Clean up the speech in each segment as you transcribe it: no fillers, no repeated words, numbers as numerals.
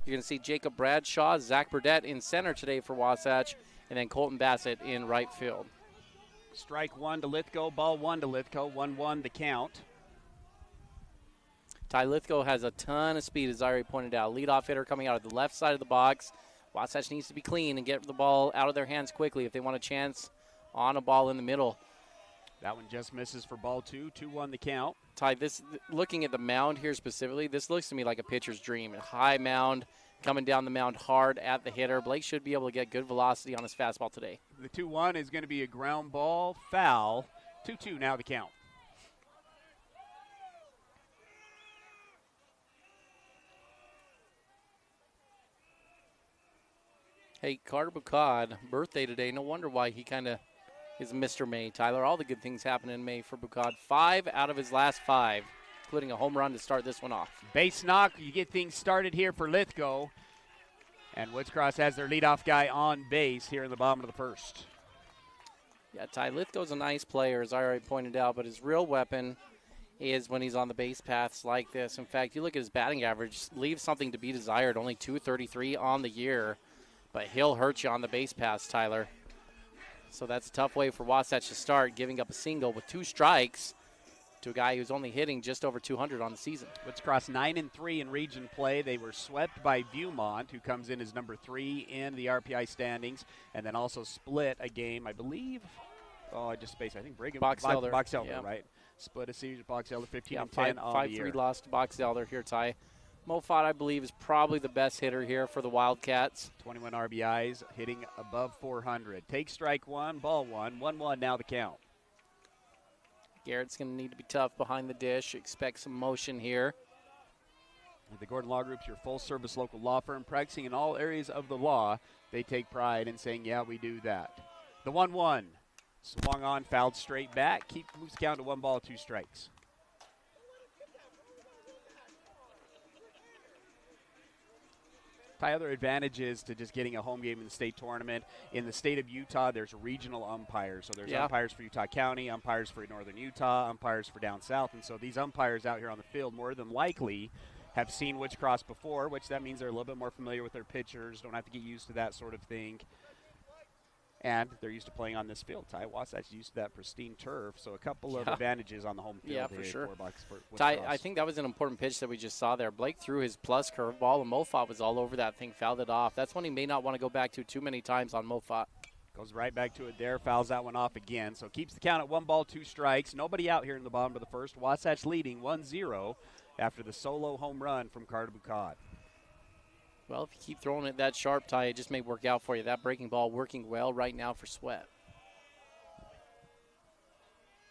You're going to see Jacob Bradshaw, Zach Burdett in center today for Wasatch, and then Colton Bassett in right field. Strike one to Lithgow, ball one to Lithgow, 1-1 the count. Ty Lithgow has a ton of speed, as I already pointed out. Leadoff hitter coming out of the left side of the box. Wasatch needs to be clean and get the ball out of their hands quickly if they want a chance on a ball in the middle. That one just misses for ball two, 2-1 the count. Ty, looking at the mound here specifically, this looks to me like a pitcher's dream. A high mound, coming down the mound hard at the hitter. Blake should be able to get good velocity on his fastball today. The 2-1 is going to be a ground ball, foul. 2-2 now the count. Hey, Carter Bucad, birthday today. No wonder why he kind of is Mr. May. Tyler, all the good things happen in May for Bucad. 5 out of his last 5, including a home run to start this one off. Base knock, you get things started here for Lithgow. And Woods Cross has their leadoff guy on base here in the bottom of the first. Yeah, Ty Lithgow's a nice player, as I already pointed out, but his real weapon is when he's on the base paths like this. In fact, you look at his batting average, leaves something to be desired, only .233 on the year. But he'll hurt you on the base paths, Tyler. So that's a tough way for Wasatch to start, giving up a single with 2 strikes to a guy who's only hitting just over 200 on the season. Woods Cross 9-3 in region play. They were swept by Viewmont, who comes in as number 3 in the RPI standings, and then also split a game, I believe. Oh, I just spaced. I think Brigham. Box Elder, yeah. Right? Split a series with Box Elder, 15-10 on the year. 5-3 loss to Box Elder here, Ty. Mofat, I believe, is probably the best hitter here for the Wildcats. 21 RBIs, hitting above 400. Take strike one, ball one, 1-1 now the count. Garrett's going to need to be tough behind the dish. Expect some motion here. The Gordon Law Group's your full-service local law firm, practicing in all areas of the law. They take pride in saying, yeah, we do that. The 1-1. Swung on, fouled straight back. Moves the count to 1 ball, 2 strikes. Other advantages to just getting a home game in the state tournament. In the state of Utah, there's regional umpires. So there's umpires for Utah County, umpires for northern Utah, umpires for down south. And so these umpires out here on the field more than likely have seen Woods Cross before, which that means they're a little bit more familiar with their pitchers, don't have to get used to that sort of thing. And they're used to playing on this field. Ty Wasatch used to that pristine turf, so a couple of advantages on the home field. Yeah, for sure. For Ty, I think that was an important pitch that we just saw there. Blake threw his plus curveball, and Mofat was all over that thing, fouled it off. That's one he may not want to go back to too many times on Mofat. Goes right back to it there, fouls that one off again. So keeps the count at 1 ball, 2 strikes. Nobody out here in the bottom of the first. Wasatch leading 1-0 after the solo home run from Carter Bucad. Well, if you keep throwing it that sharp, Ty, it just may work out for you. That breaking ball working well right now for Sweat.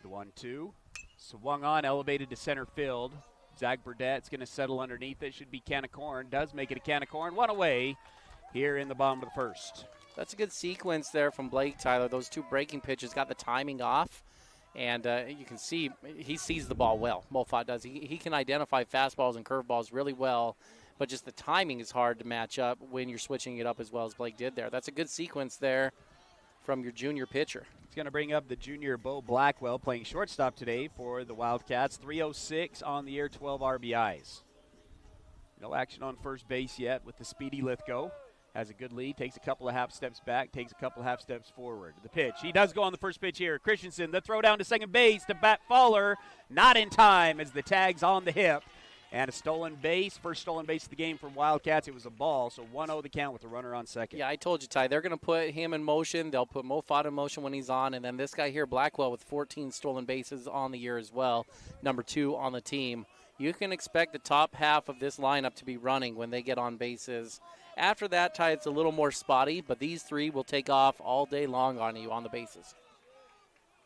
The 1-2. Swung on, elevated to center field. Zach Burdett's going to settle underneath it. Should be can of corn. Does make it a can of corn. One away here in the bottom of the first. That's a good sequence there from Blake, Tyler. Those 2 breaking pitches got the timing off. And you can see he sees the ball well. Mofat does. He can identify fastballs and curveballs really well, but just the timing is hard to match up when you're switching it up as well as Blake did there. That's a good sequence there from your junior pitcher. He's going to bring up the junior Bo Blackwell, playing shortstop today for the Wildcats. 306 on the year, 12 RBIs. No action on first base yet with the speedy Lithgow. Has a good lead, takes a couple of half steps back, takes a couple of half steps forward. The pitch, he does go on the first pitch here. Christensen, the throw down to second base to bat Fowler. Not in time as the tag's on the hip. And a stolen base, first stolen base of the game from Wildcats. It was a ball, so 1-0 the count with the runner on second. Yeah, I told you, Ty, they're going to put him in motion. They'll put Mofat in motion when he's on. And then this guy here, Blackwell, with 14 stolen bases on the year as well, number 2 on the team. You can expect the top half of this lineup to be running when they get on bases. After that, Ty, it's a little more spotty, but these 3 will take off all day long on you on the bases.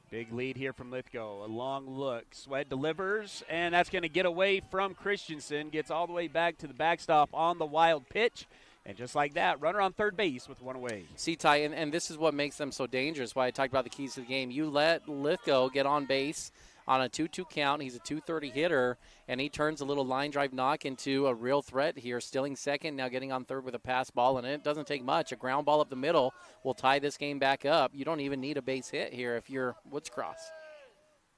Big lead here from Lithgow. A long look. Sweat delivers, and that's going to get away from Christensen. Gets all the way back to the backstop on the wild pitch. And just like that, runner on third base with 1 away. See, Ty, and this is what makes them so dangerous, why I talked about the keys to the game. You let Lithgow get on base on a 2-2 count. He's a 230 hitter, and he turns a little line drive knock into a real threat here, stealing second, now getting on third with a pass ball, and it doesn't take much. A ground ball up the middle will tie this game back up. You don't even need a base hit here if you're Woods Cross.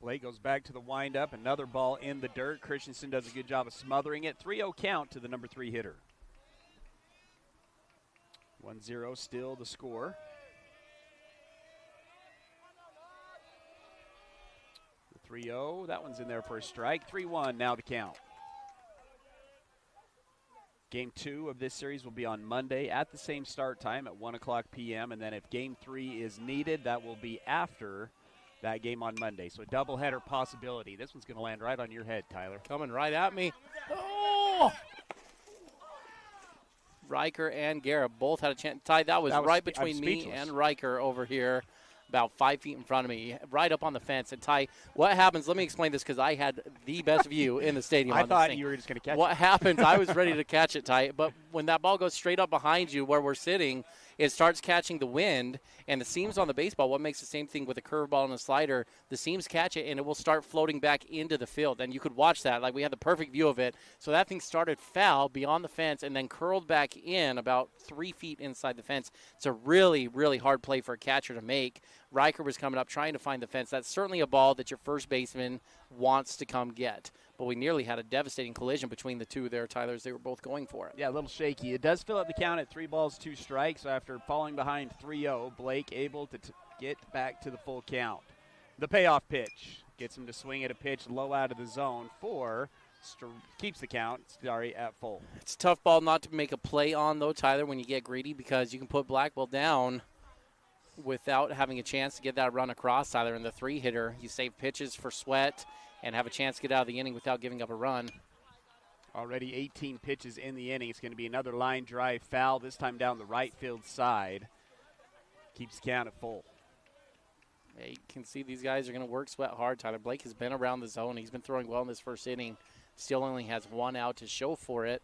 Blake goes back to the windup. Another ball in the dirt. Christensen does a good job of smothering it. 3-0 count to the number 3 hitter. 1-0 still the score. The 3-0, that one's in there for a strike. 3-1 now the count. Game 2 of this series will be on Monday at the same start time at 1 o'clock p.m. And then if Game 3 is needed, that will be after that game on Monday. So a doubleheader possibility. This one's going to land right on your head, Tyler. Coming right at me. Oh! Riker and Garrett both had a chance. Ty, that was right between me and Riker over here, about 5 feet in front of me, right up on the fence. And Ty, what happens? Let me explain this because I had the best view in the stadium. I thought you were just going to catch it. What happens? I was ready to catch it, Ty, but when that ball goes straight up behind you where we're sitting, it starts catching the wind, and the seams on the baseball, what makes the same thing with a curveball and a slider, the seams catch it, and it will start floating back into the field. And you could watch that. Like, we had the perfect view of it. So that thing started foul beyond the fence and then curled back in about 3 feet inside the fence. It's a really, really hard play for a catcher to make. Riker was coming up trying to find the fence. That's certainly a ball that your first baseman wants to come get. But we nearly had a devastating collision between the two there, Tyler, as they were both going for it. Yeah, a little shaky. It does fill up the count at 3 balls, 2 strikes. After falling behind 3-0, Blake able to get back to the full count. The payoff pitch gets him to swing at a pitch low out of the zone. 4 keeps the count, at full. It's a tough ball not to make a play on, though, Tyler, when you get greedy, because you can put Blackwell down without having a chance to get that run across, Tyler. And the 3-hitter, you save pitches for Sweat and have a chance to get out of the inning without giving up a run. Already 18 pitches in the inning. It's going to be another line drive foul, this time down the right field side. Keeps the count at full. Yeah, you can see these guys are going to work Sweat hard, Tyler. Blake has been around the zone. He's been throwing well in this first inning. Still only has 1 out to show for it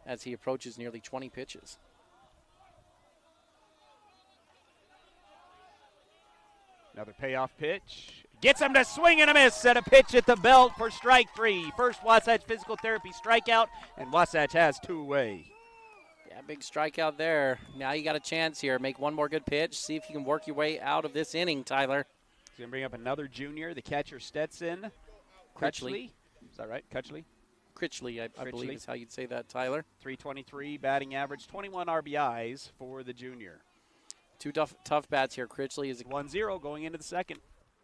as he approaches nearly 20 pitches. Another payoff pitch. Gets him to swing and a miss at a pitch at the belt for strike 3. First Wasatch physical therapy strikeout, and Wasatch has 2 away. Yeah, big strikeout there. Now you got a chance here. Make one more good pitch. See if you can work your way out of this inning, Tyler. He's going to bring up another junior, the catcher Stetson. Critchley. Is that right? Critchley? Critchley, I believe is how you'd say that, Tyler. 323 batting average, 21 RBIs for the junior. 2 tough bats here. Critchley is 1-0 going into the second.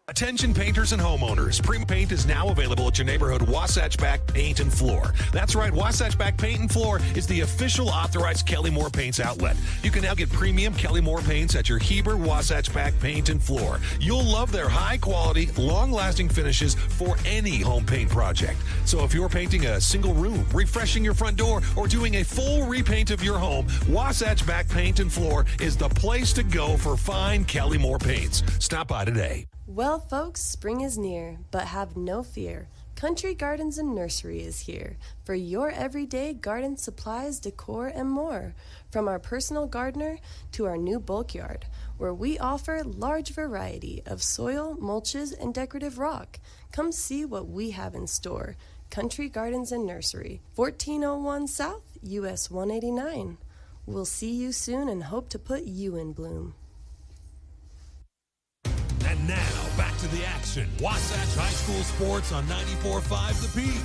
Attention painters and homeowners. Prima Paint is now available at your neighborhood Wasatch Back Paint and Floor. That's right, Wasatch Back Paint and Floor is the official authorized Kelly Moore Paints outlet. You can now get premium Kelly Moore paints at your Heber Wasatch Back Paint and Floor. You'll love their high quality, long-lasting finishes for any home paint project. So if you're painting a single room, refreshing your front door, or doing a full repaint of your home, Wasatch Back Paint and Floor is the place to go for fine Kelly Moore paints. Stop by today. Well, folks, spring is near, but have no fear. Country Gardens and Nursery is here for your everyday garden supplies, decor, and more. From our personal gardener to our new bulk yard, where we offer large variety of soil, mulches, and decorative rock. Come see what we have in store. Country Gardens and Nursery, 1401 South, US 189. We'll see you soon and hope to put you in bloom. And now, back to the action. Wasatch High School Sports on 94.5 The Peak.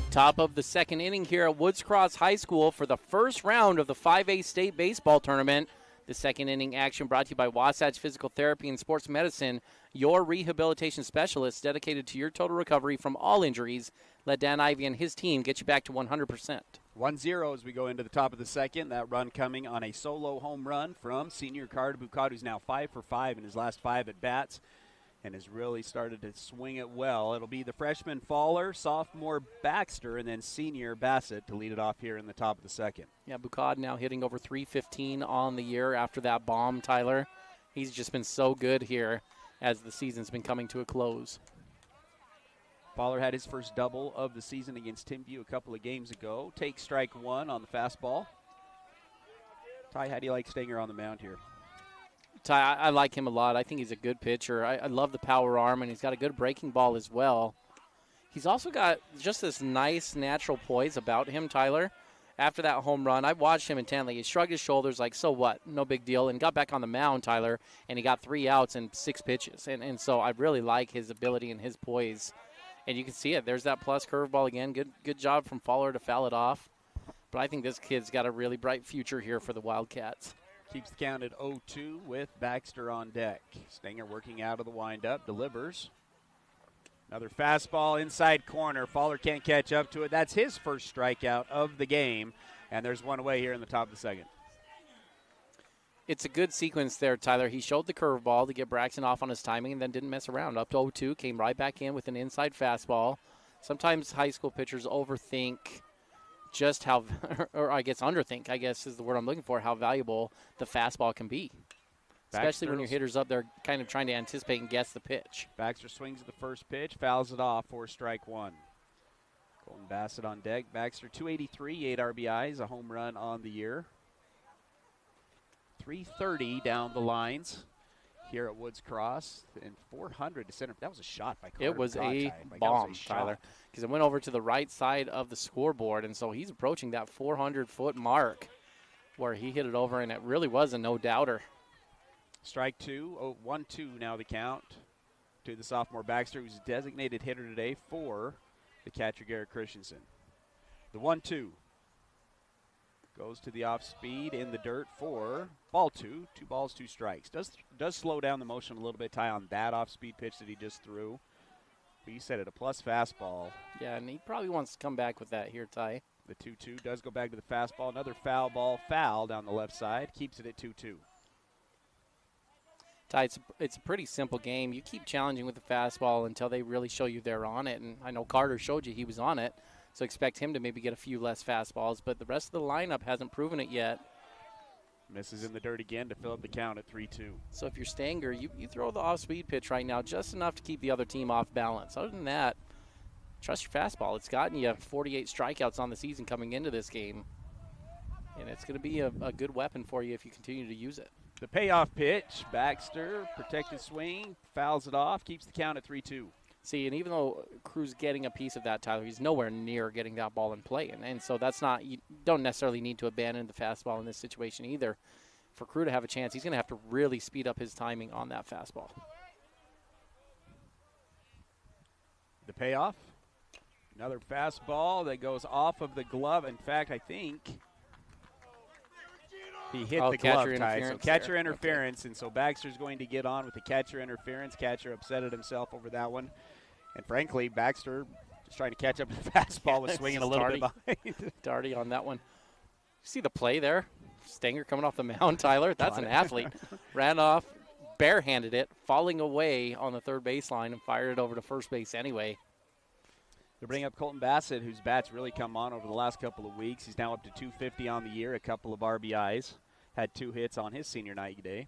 Top of the second inning here at Woods Cross High School for the first round of the 5A state baseball tournament. The second inning action brought to you by Wasatch Physical Therapy and Sports Medicine, your rehabilitation specialist dedicated to your total recovery from all injuries. Let Dan Ivey and his team get you back to 100%. 1-0 as we go into the top of the second. That run coming on a solo home run from senior Carter Bucad, who's now 5 for 5 in his last 5 at-bats and has really started to swing it well. It'll be the freshman Fowler, sophomore Baxter, and then senior Bassett to lead it off here in the top of the second. Yeah, Bucad now hitting over 315 on the year after that bomb, Tyler. He's just been so good here as the season's been coming to a close. Fowler had his first double of the season against Timview a couple of games ago. Takes strike one on the fastball. Ty, how do you like Stanger on the mound here? Ty, I like him a lot. I think he's a good pitcher. I love the power arm, and he's got a good breaking ball as well. He's also got just this nice natural poise about him, Tyler. After that home run, I watched him intently. He shrugged his shoulders like, so what? No big deal. And got back on the mound, Tyler, and he got 3 outs and 6 pitches. And so I really like his ability and his poise. And you can see it. There's that plus curveball again. Good job from Fowler to foul it off. But I think this kid's got a really bright future here for the Wildcats. Keeps the count at 0-2 with Baxter on deck. Stanger working out of the windup, delivers. Another fastball inside corner. Fowler can't catch up to it. That's his first strikeout of the game, and there's one away here in the top of the second. It's a good sequence there, Tyler. He showed the curveball to get Braxton off on his timing and then didn't mess around. Up to 0-2, came right back in with an inside fastball. Sometimes high school pitchers overthink just how, or I guess underthink, I guess is the word I'm looking for, how valuable the fastball can be. Especially when your hitter's up there kind of trying to anticipate and guess the pitch. Baxter swings at the first pitch, fouls it off for strike one. Colton Bassett on deck. Baxter 283, 8 RBIs, a home run on the year. 330 down the lines here at Woods Cross, and 400 to center. That was a shot by Carter. It was a bomb, Tyler, because it went over to the right side of the scoreboard, and so he's approaching that 400-foot mark where he hit it over, and it really was a no-doubter. Strike two, 1-2 now the count to the sophomore Baxter, who's a designated hitter today for the catcher Garrett Christensen. The 1-2 goes to the off speed in the dirt for ball two. 2 balls, 2 strikes. Does slow down the motion a little bit, Ty, on that off speed pitch that he just threw. But you said it, a plus fastball. Yeah, and he probably wants to come back with that here, Ty. The 2-2 does go back to the fastball. Another foul ball, foul down the left side. Keeps it at 2-2. Ty, it's a pretty simple game. You keep challenging with the fastball until they really show you they're on it. And I know Carter showed you he was on it, so expect him to maybe get a few less fastballs. But the rest of the lineup hasn't proven it yet. Misses in the dirt again to fill up the count at 3-2. So if you're Stanger, you throw the off-speed pitch right now just enough to keep the other team off balance. Other than that, trust your fastball. It's gotten you 48 strikeouts on the season coming into this game. And it's going to be a good weapon for you if you continue to use it. The payoff pitch, Baxter, protected swing, fouls it off, keeps the count at 3-2. See, and even though Crew's getting a piece of that, Tyler, he's nowhere near getting that ball in play. And so that's not, you don't necessarily need to abandon the fastball in this situation either. For Crew to have a chance, he's going to have to really speed up his timing on that fastball. The payoff, another fastball that goes off of the glove. In fact, I think he hit the glove, Ty. So catcher interference, okay. And so Baxter's going to get on with the catcher interference. Catcher upset at himself over that one. And frankly, Baxter just trying to catch up to the fastball was swinging a little bit behind. Darty on that one. You see the play there? Stanger coming off the mound, Tyler. That's an athlete. Ran off, barehanded it, falling away on the third baseline and fired it over to first base anyway. They bring up Colton Bassett, whose bat's really come on over the last couple of weeks. He's now up to 250 on the year, a couple of RBIs. had 2 hits on his senior night day.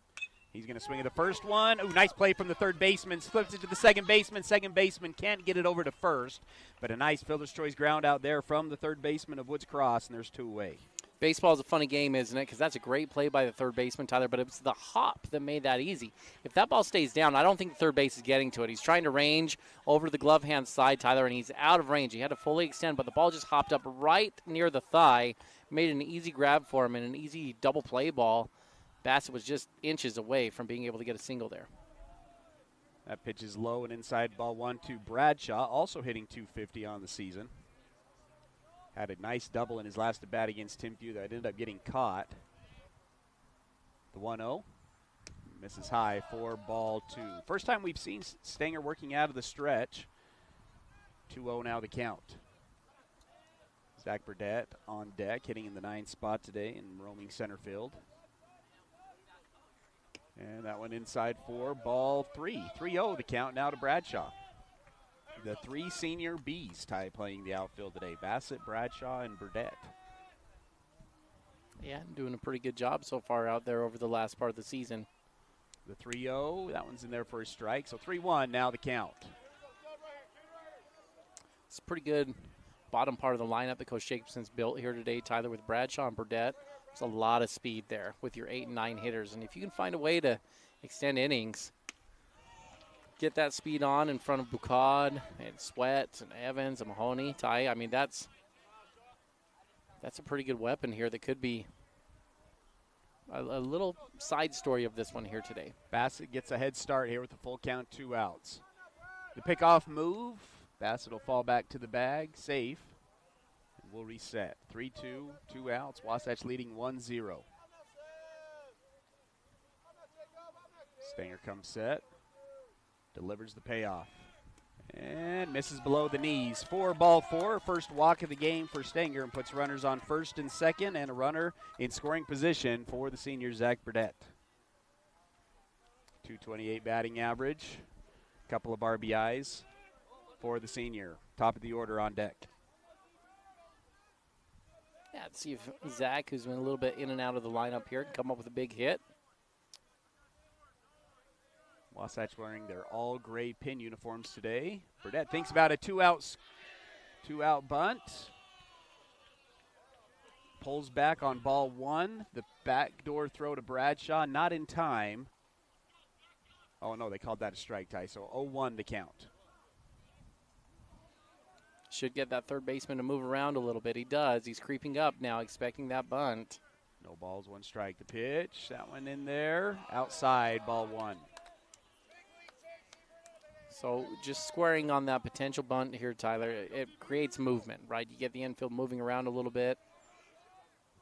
He's going to swing at the first one. Ooh, nice play from the third baseman. Flips it to the second baseman. Second baseman can't get it over to first. But a nice fielder's choice ground out there from the third baseman of Woods Cross, and there's 2 away. Baseball is a funny game, isn't it? Because that's a great play by the third baseman, Tyler, but it was the hop that made that easy. If that ball stays down, I don't think the third base is getting to it. He's trying to range over to the glove hand side, Tyler, and he's out of range. He had to fully extend, but the ball just hopped up right near the thigh, made an easy grab for him and an easy double play ball. Bassett was just inches away from being able to get a single there. That pitch is low and inside, ball 1 to Bradshaw, also hitting .250 on the season. Had a nice double in his last at bat against Tim Pugh that ended up getting caught. The 1-0 misses high for ball 2. First time we've seen Stanger working out of the stretch. 2-0 now the count. Zach Burdett on deck, hitting in the 9th spot today in roaming center field. And that one inside for ball 3. 3-0 the count now to Bradshaw. The 3 senior Bs playing the outfield today. Bassett, Bradshaw, and Burdett. Yeah, doing a pretty good job so far out there over the last part of the season. The 3-0, that one's in there for a strike. So 3-1 now the count. It's a pretty good bottom part of the lineup that Coach Jacobson's built here today, Tyler, with Bradshaw and Burdett. There's a lot of speed there with your 8 and 9 hitters. And if you can find a way to extend innings, get that speed on in front of Bucad and Sweat and Evans and Mahoney, Ty, I mean, that's a pretty good weapon here that could be a little side story of this one here today. Bassett gets a head start here with a full count, 2 outs. The pickoff move, Bassett will fall back to the bag, safe. We'll reset. 3-2, 2 outs. Wasatch leading 1-0. Stanger comes set. Delivers the payoff. And misses below the knees. 4 ball 4. First walk of the game for Stanger and puts runners on first and second and a runner in scoring position for the senior Zach Burdett. 228 batting average. Couple of RBIs for the senior. Top of the order on deck. Yeah, let's see if Zach, who's been a little bit in and out of the lineup here, can come up with a big hit. Wasatch wearing their all-gray pin uniforms today. Burdett thinks about a two-out bunt. Pulls back on ball 1. The backdoor throw to Bradshaw, not in time. Oh, no, they called that a strike, Ty, so 0-1 the count. Should get that third baseman to move around a little bit. He does. He's creeping up now, expecting that bunt. No balls, 1 strike. The pitch, that one in there. Outside, ball 1. So just squaring on that potential bunt here, Tyler, it creates movement, right? You get the infield moving around a little bit.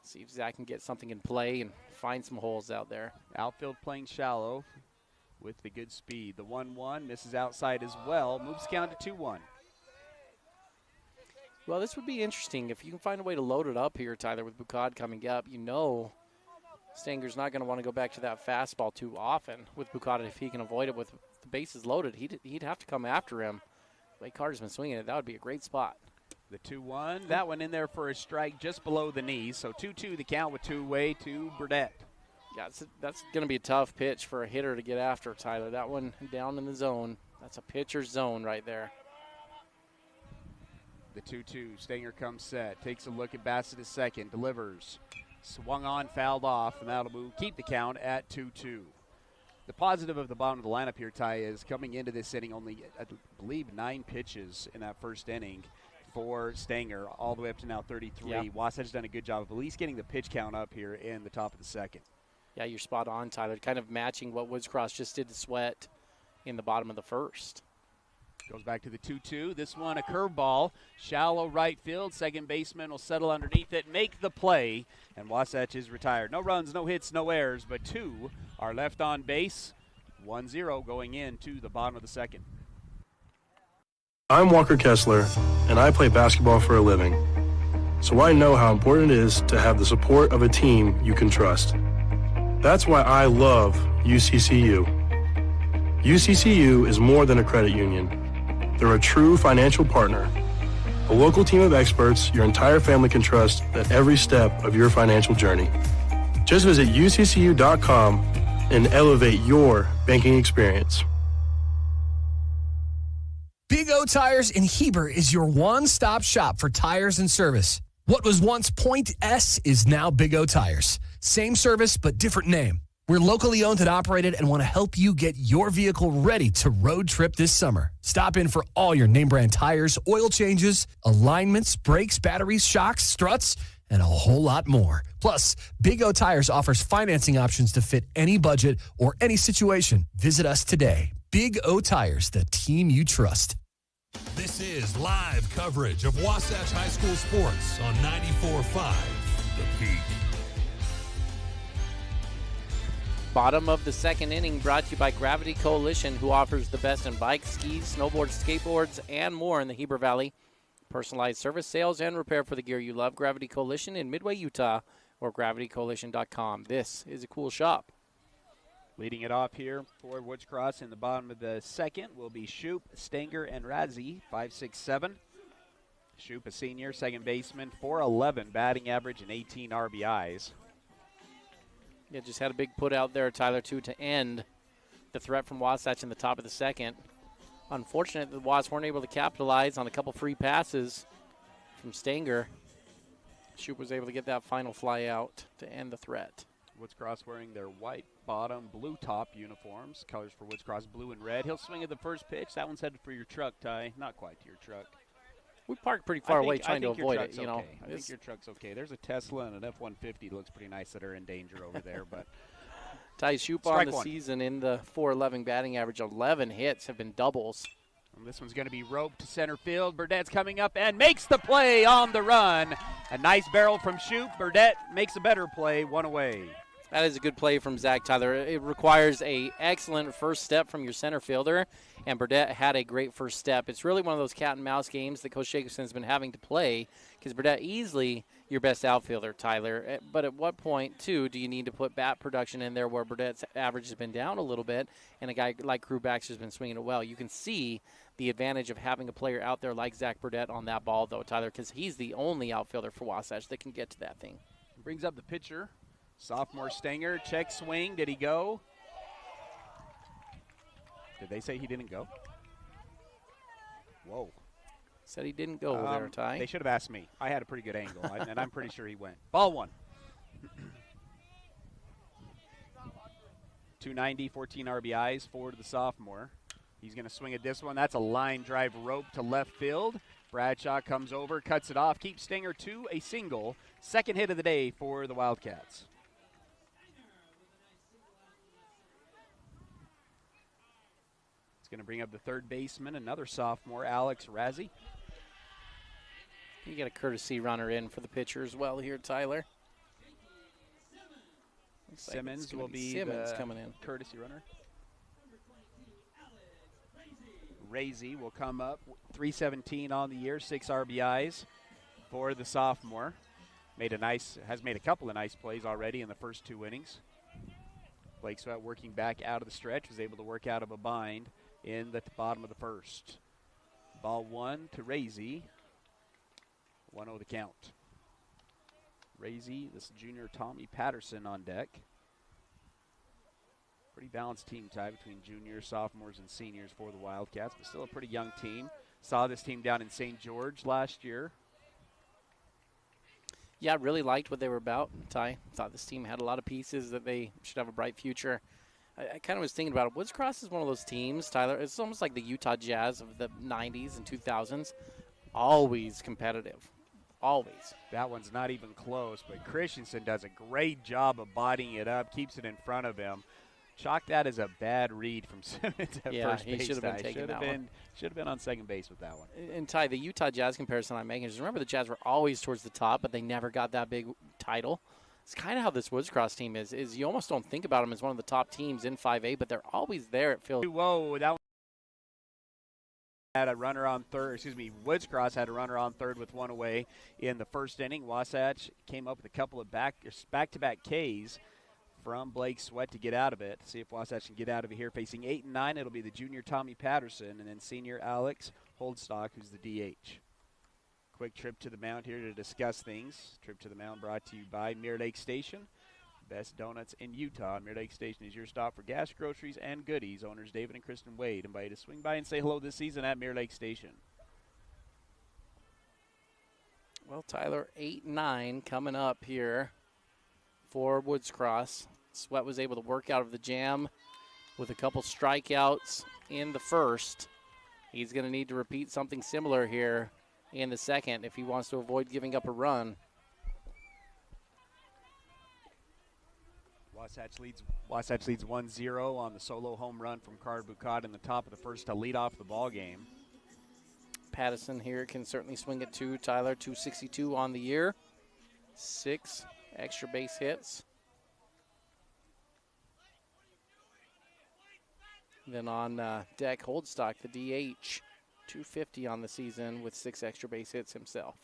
See if Zach can get something in play and find some holes out there. Outfield playing shallow with the good speed. The 1-1 misses outside as well. Moves count to 2-1. Well, this would be interesting. If you can find a way to load it up here, Tyler, with Bucad coming up, you know Stanger's not going to want to go back to that fastball too often with Bucad if he can avoid it with the bases loaded. He'd have to come after him. The way Carter's been swinging it, that would be a great spot. The 2-1, that one in there for a strike just below the knees. So 2-2 the count with 2 away to Burdett. Yeah, that's going to be a tough pitch for a hitter to get after, Tyler. That one down in the zone. That's a pitcher's zone right there. The 2-2, Stanger comes set, takes a look at Bassett at second, delivers. Swung on, fouled off, and that'll keep the count at 2-2. The positive of the bottom of the lineup here, Ty, is coming into this inning only, I believe, 9 pitches in that first inning for Stanger, all the way up to now 33. Yeah. Wasatch has done a good job of at least getting the pitch count up here in the top of the second. Yeah, you're spot on, Tyler. Kind of matching what Woods Cross just did to Sweat in the bottom of the first. Goes back to the 2-2. This one a curveball. Shallow right field. Second baseman will settle underneath it, make the play, and Wasatch is retired. No runs, no hits, no errors, but 2 are left on base. 1-0 going into the bottom of the second. I'm Walker Kessler, and I play basketball for a living. So I know how important it is to have the support of a team you can trust. That's why I love UCCU. UCCU is more than a credit union. They're a true financial partner, a local team of experts your entire family can trust at every step of your financial journey. Just visit uccu.com and elevate your banking experience. Big O Tires in Heber is your one-stop shop for tires and service. What was once Point S is now Big O Tires. Same service, but different name. We're locally owned and operated and want to help you get your vehicle ready to road trip this summer. Stop in for all your name brand tires, oil changes, alignments, brakes, batteries, shocks, struts, and a whole lot more. Plus, Big O Tires offers financing options to fit any budget or any situation. Visit us today. Big O Tires, the team you trust. This is live coverage of Wasatch High School sports on 94.5 The Peak. Bottom of the second inning brought to you by Gravity Coalition, who offers the best in bikes, skis, snowboards, skateboards, and more in the Heber Valley. Personalized service, sales, and repair for the gear you love. Gravity Coalition in Midway, Utah, or gravitycoalition.com. This is a cool shop. Leading it off here for Woods Cross in the bottom of the second will be Shoup, Stanger, and Razzie, 5'6", 7". Shoup, a senior, second baseman, 4'11", batting average, and 18 RBIs. Yeah, just had a big put out there, Tyler, too, to end the threat from Wasatch in the top of the second. Unfortunate the Wasps weren't able to capitalize on a couple free passes from Stanger. Shoup was able to get that final fly out to end the threat. Woods Cross wearing their white bottom, blue top uniforms. Colors for Woods Cross, blue and red. He'll swing at the first pitch. That one's headed for your truck, Ty. Not quite to your truck. We parked pretty far away trying to avoid it, you know. Okay. I think your truck's okay. There's a Tesla and an F-150 looks pretty nice that are in danger over there, but Ty Shoup on the season in the 4'11" batting average, 11 hits have been doubles. And this one's going to be roped to center field. Burdett's coming up and makes the play on the run. A nice barrel from Shoup. Burdett makes a better play, one away. That is a good play from Zach Tyler. It requires an excellent first step from your center fielder, and Burdett had a great first step. It's really one of those cat and mouse games that Coach Jacobson's been having to play, because Burdett easily your best outfielder, Tyler. But at what point, too, do you need to put bat production in there where Burdett's average has been down a little bit, and a guy like Crew Baxter's been swinging it well? You can see the advantage of having a player out there like Zach Burdett on that ball, though, Tyler, because he's the only outfielder for Wasatch that can get to that thing. Brings up the pitcher. Sophomore Stanger, check swing. Did he go? Did they say he didn't go? Whoa. Said he didn't go there, Ty. They should have asked me. I had a pretty good angle, and I'm pretty sure he went. Ball one. 290, 14 RBIs, 4 to the sophomore. He's going to swing at this one. That's a line drive rope to left field. Bradshaw comes over, cuts it off, keeps Stanger to a single. Second hit of the day for the Wildcats. It's going to bring up the third baseman, another sophomore, Alex Razzie. You get a courtesy runner in for the pitcher as well here, Tyler. Simmons will be Simmons the coming in. Courtesy runner. Razzie will come up, 317 on the year, 6 RBIs for the sophomore. Has made a couple of nice plays already in the first 2 innings. Blake Sweat working back out of the stretch, was able to work out of a bind in the bottom of the first. Ball 1 to Razzie. 1-0 the count. Razzie, this junior Tommy Patterson on deck. Pretty balanced team, Ty, between juniors, sophomores, and seniors for the Wildcats, but still a pretty young team. Saw this team down in St. George last year. Yeah, really liked what they were about, Ty. Thought this team had a lot of pieces that they should have a bright future. I kind of was thinking about it. Woods Cross is one of those teams, Tyler. It's almost like the Utah Jazz of the 90s and 2000s. Always competitive. Always. That one's not even close, but Christensen does a great job of bodying it up, keeps it in front of him. Chalk that as a bad read from Simmons at first base. He should have been taking that one. Should have been on second base with that one. And Ty, the Utah Jazz comparison I'm making is, remember the Jazz were always towards the top, but they never got that big title. It's kind of how this Woods Cross team is you almost don't think about them as one of the top teams in 5A, but they're always there, it feels. Whoa, that one had a runner on third. Woods Cross had a runner on third with 1 away in the first inning. Wasatch came up with a couple of back-to-back Ks from Blake Sweat to get out of it. See if Wasatch can get out of it here. Facing 8 and 9, it'll be the junior Tommy Patterson and then senior Alex Holdstock, who's the DH. Quick trip to the mound here to discuss things. Trip to the mound brought to you by Mirror Lake Station. Best donuts in Utah. Mirror Lake Station is your stop for gas, groceries, and goodies. Owners David and Kristen Wade invite you to swing by and say hello this season at Mirror Lake Station. Well, Tyler, 8-9 coming up here for Woods Cross. Sweat was able to work out of the jam with a couple strikeouts in the first. He's going to need to repeat something similar here in the second if he wants to avoid giving up a run. Wasatch leads 1-0 on the solo home run from Carter Bucott in the top of the first to lead off the ball game. Pattison here can certainly swing it too. Tyler, 262 on the year. 6 extra base hits. Then on deck, Holdstock, the DH, 250 on the season with 6 extra base hits himself.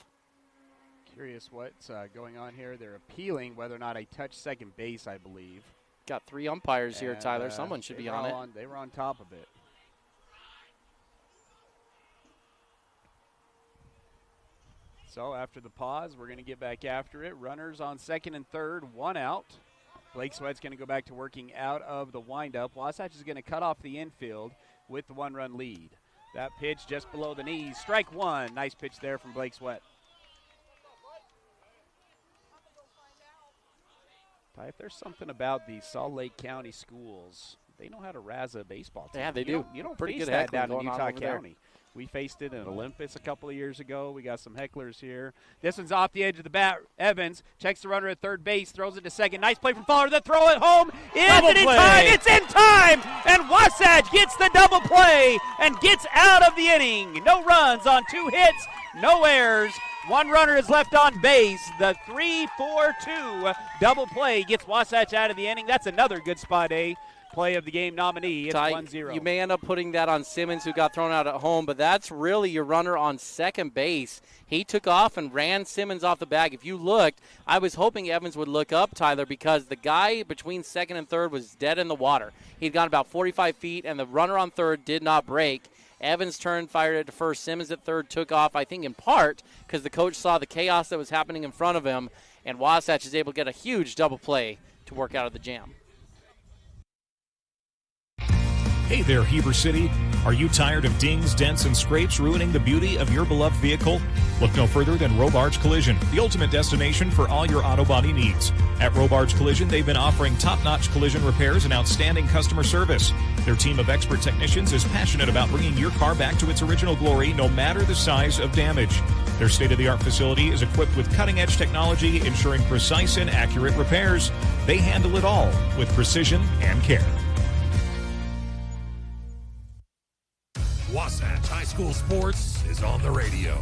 Curious what's going on here. They're appealing whether or not I touch second base, I believe. Got 3 umpires here, Tyler. Someone should be on it. They were on top of it. So after the pause, we're going to get back after it. Runners on second and third, 1 out. Blake Sweat's going to go back to working out of the windup. Wasatch is going to cut off the infield with the 1-run lead. That pitch just below the knees. Strike 1. Nice pitch there from Blake Sweat. Ty, if there's something about the Salt Lake County schools, they know how to razz a baseball team. Yeah, they do. You don't Pretty face good that down in going on Utah over there. County. We faced it in Olympus a couple of years ago. We got some hecklers here. This one's off the edge of the bat. Evans checks the runner at third base, throws it to second. Nice play from Fowler. The throw at home. Is it in time? It's in time! And Wasatch gets the double play and gets out of the inning. No runs on 2 hits, no errors. 1 runner is left on base. The 3-4-2 double play gets Wasatch out of the inning. That's another good spot A play of the game nominee. It's 1-0. You may end up putting that on Simmons, who got thrown out at home, but that's really your runner on second base. He took off and ran Simmons off the bag. If you looked, I was hoping Evans would look up, Tyler, because the guy between second and third was dead in the water. He'd gone about 45 feet, and the runner on third did not break. Evans turned, fired it to first. Simmons at third took off, I think in part because the coach saw the chaos that was happening in front of him, and Wasatch is able to get a huge double play to work out of the jam. Hey there, Heber City. Are you tired of dings, dents, and scrapes ruining the beauty of your beloved vehicle? Look no further than Robards Collision, the ultimate destination for all your auto body needs. At Robards Collision, they've been offering top-notch collision repairs and outstanding customer service. Their team of expert technicians is passionate about bringing your car back to its original glory, no matter the size of damage. Their state-of-the-art facility is equipped with cutting-edge technology, ensuring precise and accurate repairs. They handle it all with precision and care. Wasatch High School Sports is on the radio.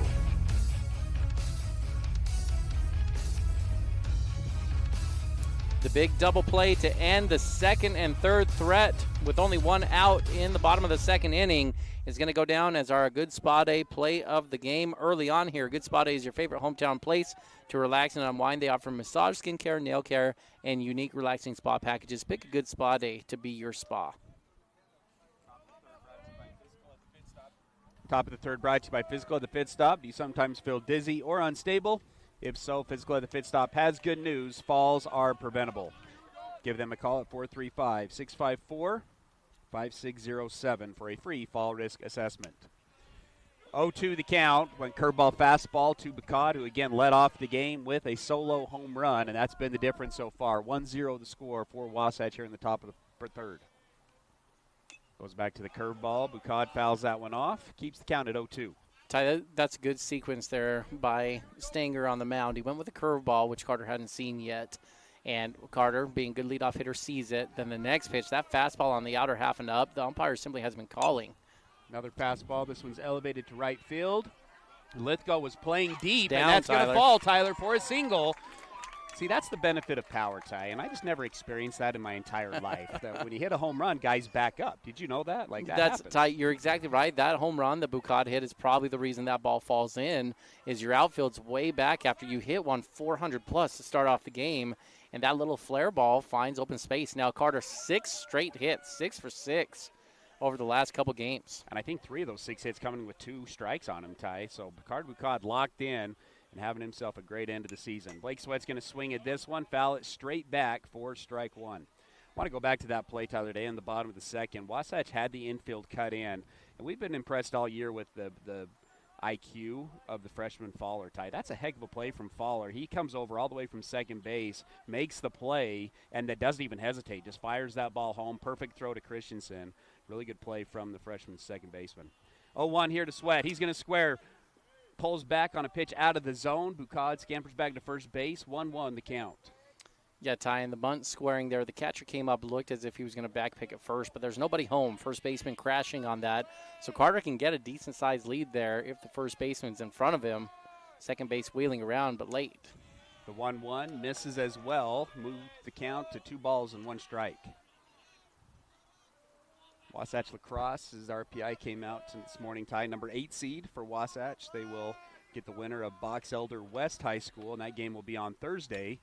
The big double play to end the second and third threat with only 1 out in the bottom of the second inning is going to go down as our Good Spa Day play of the game early on here. Good Spa Day is your favorite hometown place to relax and unwind. They offer massage, skincare, nail care, and unique relaxing spa packages. Pick a Good Spa Day to be your spa. Top of the third brought to you by Physical at the Pit Stop. Do you sometimes feel dizzy or unstable? If so, Physical at the Pit Stop has good news. Falls are preventable. Give them a call at 435-654-5607 for a free fall risk assessment. 0-2 the count when curveball fastball to Bacot, who again led off the game with a solo home run, and that's been the difference so far. 1-0 the score for Wasatch here in the top of the third. Goes back to the curveball. Bacot fouls that one off. Keeps the count at 0-2. Ty, that's a good sequence there by Stanger on the mound. He went with a curveball, which Carter hadn't seen yet. And Carter, being a good leadoff hitter, sees it. Then the next pitch, that fastball on the outer half and up, the umpire simply hasn't been calling. Another fastball. This one's elevated to right field. Lithgow was playing deep, Down, and that's going to Tyler. fall, Tyler, for a single. See, that's the benefit of power, Ty, and I just never experienced that in my entire life. That when you hit a home run, guys back up. Did you know that? Like that happens. Ty, you're exactly right. That home run that Bacot hit is probably the reason that ball falls in. Is your outfield's way back after you hit one 400 plus to start off the game, and that little flare ball finds open space. Now Carter 6 straight hits, 6 for 6 over the last couple games, and I think 3 of those 6 hits coming with 2 strikes on him, Ty. So Bacot locked in. and having himself a great end of the season. Blake Sweat's going to swing at this one, foul it straight back for strike one. I want to go back to that play, Tyler, today in the bottom of the second. Wasatch had the infield cut in, and we've been impressed all year with the IQ of the freshman Fowler. Ty, that's a heck of a play from Fowler. He comes over all the way from second base, makes the play, and that doesn't even hesitate. Just fires that ball home. Perfect throw to Christensen. Really good play from the freshman second baseman. 0-1 here to Sweat. He's going to square. Pulls back on a pitch out of the zone. Bucad scampers back to first base. 1-1 the count. Yeah, Ty, in the bunt squaring there, the catcher came up, looked as if he was going to back pick at first, but there's nobody home. First baseman crashing on that. So Carter can get a decent-sized lead there if the first baseman's in front of him. Second base wheeling around, but late. The 1-1 misses as well. Moved the count to 2 balls and 1 strike. Wasatch Lacrosse's RPI came out this morning, Ty, number 8 seed for Wasatch. They will get the winner of Box Elder West High School, and that game will be on Thursday,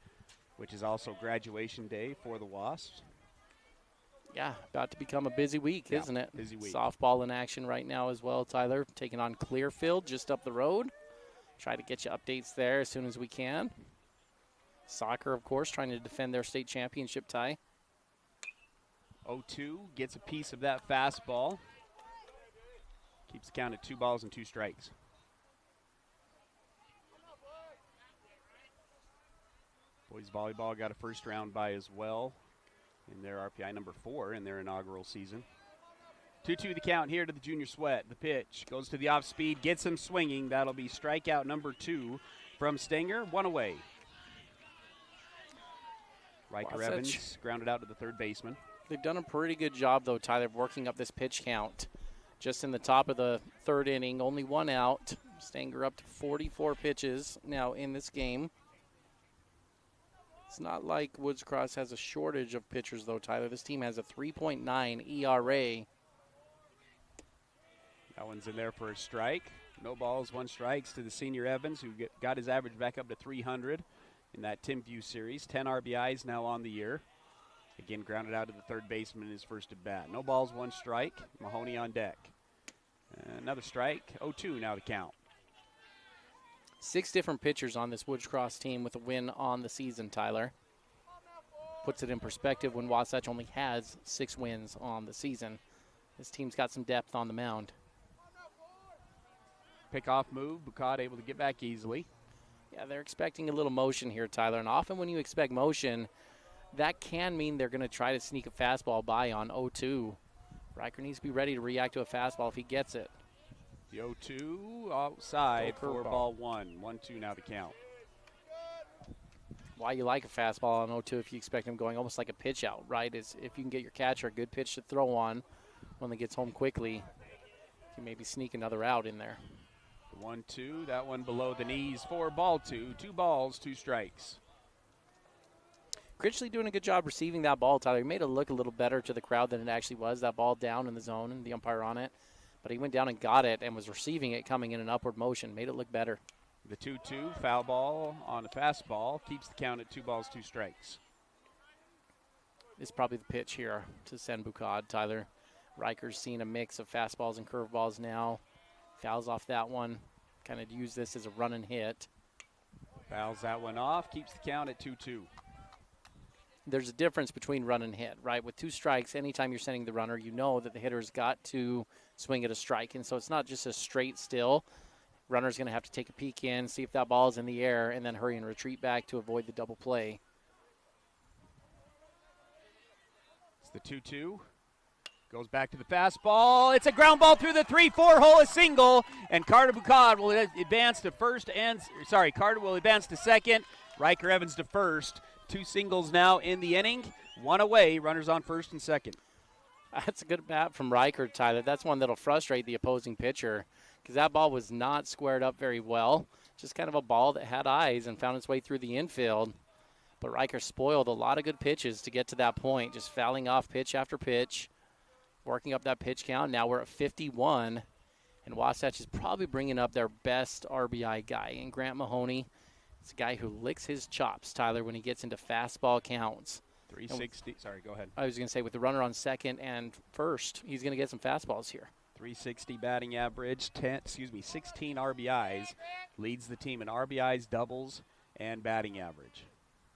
which is also graduation day for the Wasps. Yeah, about to become a busy week, isn't it? Busy week. Softball in action right now as well, Tyler. Taking on Clearfield just up the road. Try to get you updates there as soon as we can. Soccer, of course, trying to defend their state championship tie. 0-2 gets a piece of that fastball. Keeps the count at 2 balls and 2 strikes. Boys volleyball got a first round bye as well in their RPI number 4 in their inaugural season. 2-2 the count here to the junior Sweat. The pitch goes to the off speed, gets him swinging. That'll be strikeout number 2 from Stenger. 1 away. Riker Evans grounded out to the third baseman. They've done a pretty good job, though, Tyler, of working up this pitch count. Just in the top of the third inning, only 1 out. Stenger up to 44 pitches now in this game. It's not like Woods Cross has a shortage of pitchers, though, Tyler. This team has a 3.9 ERA. That one's in there for a strike. No balls, 1 strikes to the senior Evans, who got his average back up to 300 in that Timview series. 10 RBIs now on the year. Again, grounded out to the third baseman in his first at bat. No balls, 1 strike. Mahoney on deck. Another strike. 0-2 now to count. 6 different pitchers on this Woods Cross team with a win on the season, Tyler. Puts it in perspective when Wasatch only has 6 wins on the season. This team's got some depth on the mound. Pickoff move. Bucad able to get back easily. Yeah, they're expecting a little motion here, Tyler. And often when you expect motion, that can mean they're going to try to sneak a fastball by on 0-2. Riker needs to be ready to react to a fastball if he gets it. The 0-2 outside for ball 1. 1-2 now to count. Why you like a fastball on 0-2 if you expect him going almost like a pitch out, right? Is if you can get your catcher a good pitch to throw on when he gets home quickly, you can maybe sneak another out in there. The 1-2, that one below the knees for ball 2. 2 balls, 2 strikes. Critchley doing a good job receiving that ball, Tyler. He made it look a little better to the crowd than it actually was, that ball down in the zone and the umpire on it. But he went down and got it and was receiving it coming in an upward motion. Made it look better. The 2-2, foul ball on a fastball. Keeps the count at 2 balls, 2 strikes. This is probably the pitch here to send Bucad, Tyler. Riker's seen a mix of fastballs and curveballs now. Fouls off that one. Kind of use this as a run and hit. Fouls that one off. Keeps the count at 2-2. There's a difference between run and hit, right? With 2 strikes, anytime you're sending the runner, you know that the hitter's got to swing at a strike. And so it's not just a straight still. Runner's going to have to take a peek in, see if that ball is in the air, and then hurry and retreat back to avoid the double play. It's the 2-2. Goes back to the fastball. It's a ground ball through the 3-4 hole, a single, and Carter Bucad will advance to Carter will advance to second. Riker Evans to first. 2 singles now in the inning. 1 away, runners on first and second. That's a good bat from Riker, Tyler. That's one that'll frustrate the opposing pitcher because that ball was not squared up very well. Just kind of a ball that had eyes and found its way through the infield. But Riker spoiled a lot of good pitches to get to that point, just fouling off pitch after pitch, working up that pitch count. Now we're at 51, and Wasatch is probably bringing up their best RBI guy in Grant Mahoney. It's a guy who licks his chops, Tyler, when he gets into fastball counts. 360. Sorry, go ahead. I was going to say with the runner on second and first, he's going to get some fastballs here. .360 batting average, 16 RBIs, leads the team in RBIs, doubles, and batting average.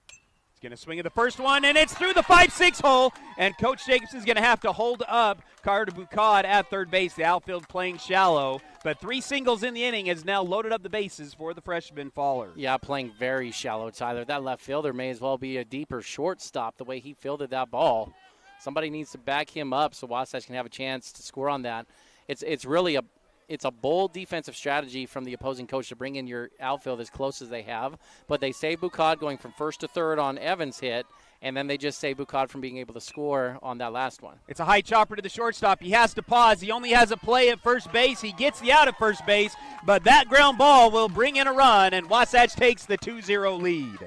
He's going to swing at the first one, and it's through the 5-6 hole, and Coach Jacobson's going to have to hold up Carter Bucad at third base. The outfield playing shallow, but 3 singles in the inning has now loaded up the bases for the freshman Faller. Yeah, playing very shallow, Tyler. That left fielder may as well be a deeper shortstop the way he fielded that ball. Somebody needs to back him up so Wasatch can have a chance to score on that. It's really a bold defensive strategy from the opposing coach to bring in your outfield as close as they have. But they save Bucad going from first to third on Evans' hit, and then they just save Bucad from being able to score on that last one. It's a high chopper to the shortstop. He has to pause. He only has a play at first base. He gets the out at first base, but that ground ball will bring in a run, and Wasatch takes the 2-0 lead.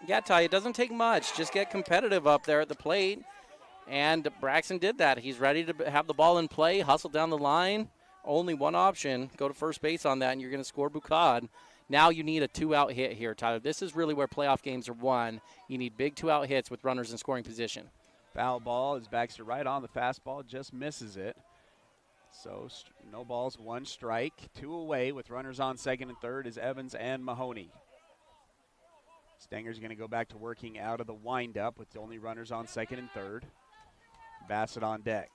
Yeah, Ty, it doesn't take much. Just get competitive up there at the plate, and Braxton did that. He's ready to have the ball in play, hustle down the line. Only one option, go to first base on that, and you're going to score Bucad. Now you need a 2-out hit here, Tyler. This is really where playoff games are won. You need big 2-out hits with runners in scoring position. Foul ball is Baxter right on the fastball, just misses it. So no balls, 1 strike. 2 away with runners on second and third is Evans and Mahoney. Stanger's going to go back to working out of the windup with the only runners on second and third. Bassett on deck.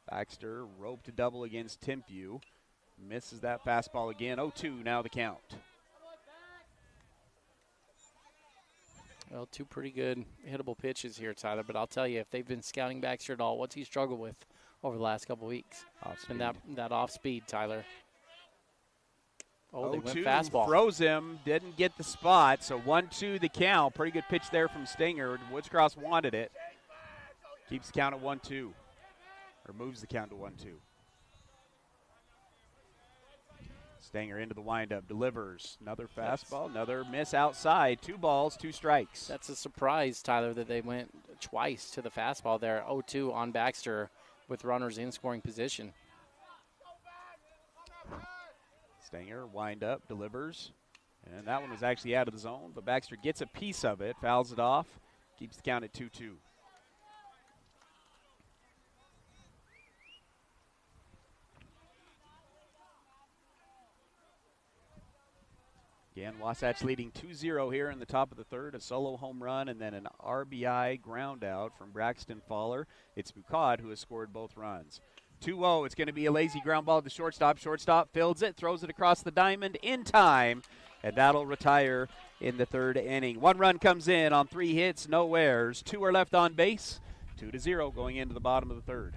Baxter roped to double against Timpview. Misses that fastball again. 0-2 now the count. Well, 2 pretty good hittable pitches here, Tyler. But I'll tell you, if they've been scouting Baxter at all, what's he struggled with over the last couple weeks? It's been that off speed, Tyler. Oh, they went fastball. Froze him, didn't get the spot, so 1-2 the count. Pretty good pitch there from Stanger. Woodscross wanted it. Keeps the count at 1-2, or moves the count to 1-2. Stanger into the windup, delivers. Another fastball, another miss outside. 2 balls, 2 strikes. That's a surprise, Tyler, that they went twice to the fastball there. 0-2 on Baxter with runners in scoring position. Stanger, wind up, delivers. And that one was actually out of the zone, but Baxter gets a piece of it, fouls it off, keeps the count at 2-2. Again, Wasatch leading 2-0 here in the top of the third. A solo home run and then an RBI ground out from Braxton Faller. It's Bucad who has scored both runs. 2-0, it's going to be a lazy ground ball to shortstop. Shortstop fields it, throws it across the diamond in time, and that'll retire in the third inning. 1 run comes in on 3 hits, no errors. 2 are left on base. 2-0 going into the bottom of the third.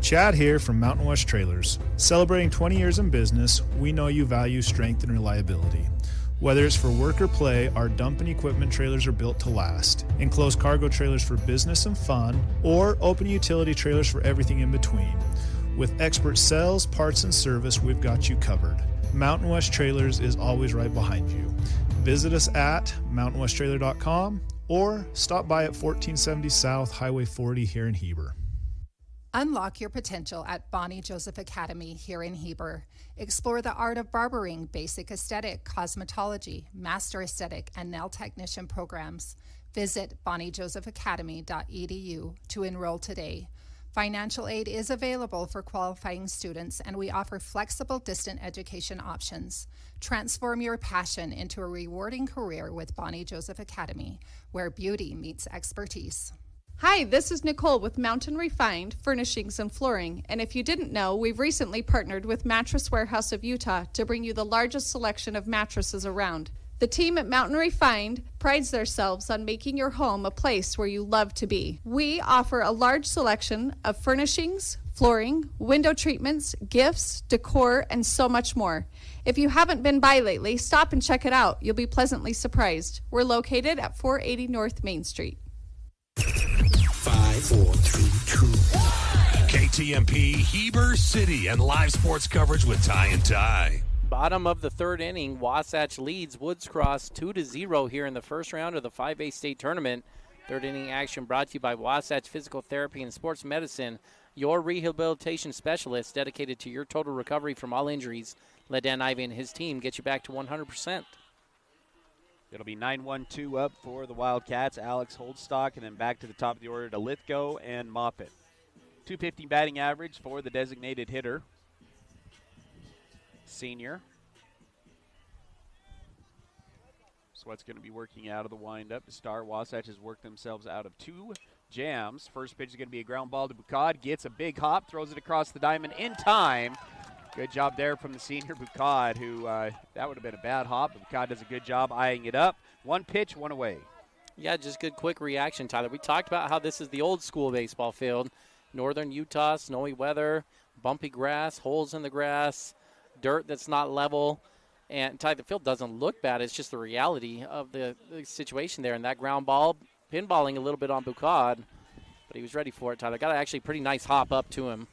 Chad here from Mountain West Trailers. Celebrating 20 years in business, we know you value strength and reliability. Whether it's for work or play, our dump and equipment trailers are built to last. Enclosed cargo trailers for business and fun, or open utility trailers for everything in between. With expert sales, parts, and service, we've got you covered. Mountain West Trailers is always right behind you. Visit us at mountainwesttrailer.com or stop by at 1470 South Highway 40 here in Heber. Unlock your potential at Bonnie Joseph Academy here in Heber. Explore the art of barbering, basic aesthetic, cosmetology, master aesthetic, and nail technician programs. Visit bonniejosephacademy.edu to enroll today. Financial aid is available for qualifying students, and we offer flexible distant education options. Transform your passion into a rewarding career with Bonnie Joseph Academy, where beauty meets expertise. Hi, this is Nicole with Mountain Refined Furnishings and Flooring, and if you didn't know, we've recently partnered with Mattress Warehouse of Utah to bring you the largest selection of mattresses around. The team at Mountain Refined prides themselves on making your home a place where you love to be. We offer a large selection of furnishings, flooring, window treatments, gifts, decor, and so much more. If you haven't been by lately, stop and check it out. You'll be pleasantly surprised. We're located at 480 North Main Street. 5, 4, 3, 2, 1. KTMP Heber City and live sports coverage with Ty and Ty. Bottom of the third inning, Wasatch leads Woods Cross 2-0 here in the first round of the 5A state tournament. Third inning action brought to you by Wasatch Physical Therapy and Sports Medicine, your rehabilitation specialist dedicated to your total recovery from all injuries. Let Dan Ivey and his team get you back to 100%. It'll be 9-1-2 up for the Wildcats. Alex Holdstock, and then back to the top of the order to Lithgow and Moffitt. .250 batting average for the designated hitter, senior. Sweat's going to be working out of the windup to start. Wasatch has worked themselves out of 2 jams. First pitch is going to be a ground ball to Bucad. Gets a big hop, throws it across the diamond in time. Good job there from the senior Bucad, who that would have been a bad hop, but Bucad does a good job eyeing it up. 1 pitch, 1 away. Yeah, just good quick reaction, Tyler. We talked about how this is the old school baseball field. Northern Utah, snowy weather, bumpy grass, holes in the grass, dirt that's not level. And Tyler, the field doesn't look bad. It's just the reality of the situation there. And that ground ball, pinballing a little bit on Bucad, but he was ready for it, Tyler. Got actually a pretty nice hop up to him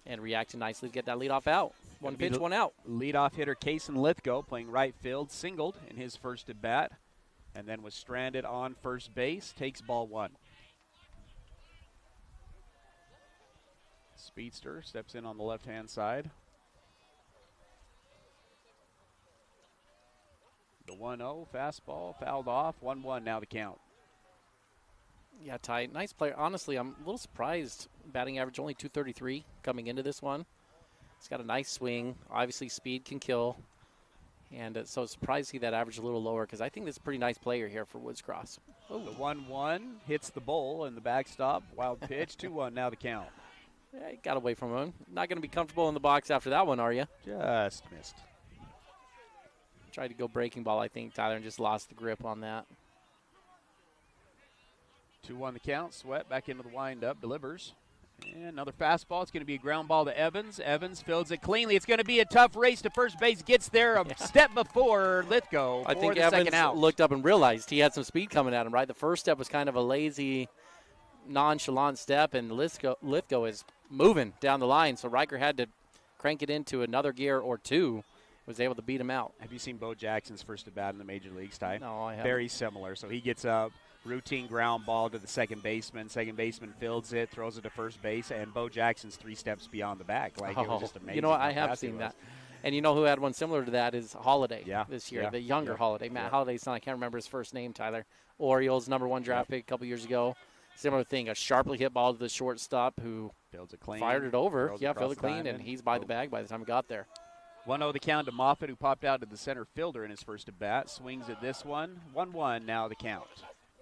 and reacted nicely to get that leadoff out. 1 pitch, 1 out. Leadoff hitter Kason Lithgow playing right field, singled in his first at bat, and then was stranded on first base. Takes ball 1. Speedster steps in on the left-hand side. The 1-0 fastball fouled off. 1-1 now the count. Yeah, Ty, nice player. Honestly, I'm a little surprised. Batting average only 233 coming into this one. He's got a nice swing. Obviously, speed can kill. And so surprised to see that average a little lower because I think this is a pretty nice player here for Woods Cross. Oh. The 1-1 hits the bowl and the backstop. Wild pitch. 2-1 now the count. Yeah, he got away from him. Not going to be comfortable in the box after that one, are you? Just missed. Tried to go breaking ball, I think, Tyler, and just lost the grip on that. 2-1 the count. Sweat back into the windup. Delivers. And another fastball. It's going to be a ground ball to Evans. Evans fields it cleanly. It's going to be a tough race to first base. Gets there a step before Lithgow. I think the Evans second out. looked up and realized he had some speed coming at him, right? The first step was kind of a lazy, nonchalant step, and Lithgow is moving down the line. So Riker had to crank it into another gear or two. Was able to beat him out. Have you seen Bo Jackson's first at bat in the major leagues, Ty? No, I haven't. Very similar. So he gets a routine ground ball to the second baseman. Second baseman fields it, throws it to first base, and Bo Jackson's 3 steps beyond the bag. Like, it was just amazing. You know what? I have seen that. And you know who had one similar to that is Holiday this year, the younger Holiday. Matt Holiday's son, I can't remember his first name, Tyler. Orioles, #1 draft pick a couple years ago. Similar thing, a sharply hit ball to the shortstop who fields it clean, fired it over. Yeah, filled it clean, and he's by the bag by the time he got there. 1-0 the count to Moffitt, who popped out to the center fielder in his first at bat. Swings at this one. 1-1 now the count.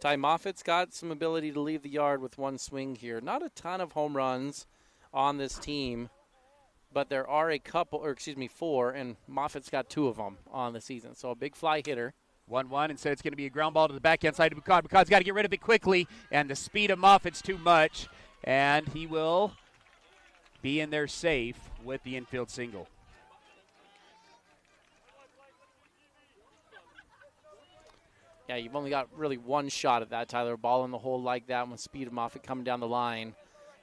Ty Moffitt's got some ability to leave the yard with one swing here. Not a ton of home runs on this team, but there are a couple, or excuse me, 4, and Moffitt's got 2 of them on the season. So a big fly hitter. 1-1, instead it's going to be a ground ball to the backhand side of Bucad. Bucad's got to get rid of it quickly, and the speed of Moffitt's too much, and he will be in there safe with the infield single. Yeah, you've only got really one shot at that, Tyler. Ball in the hole like that with speed of Moffitt coming down the line.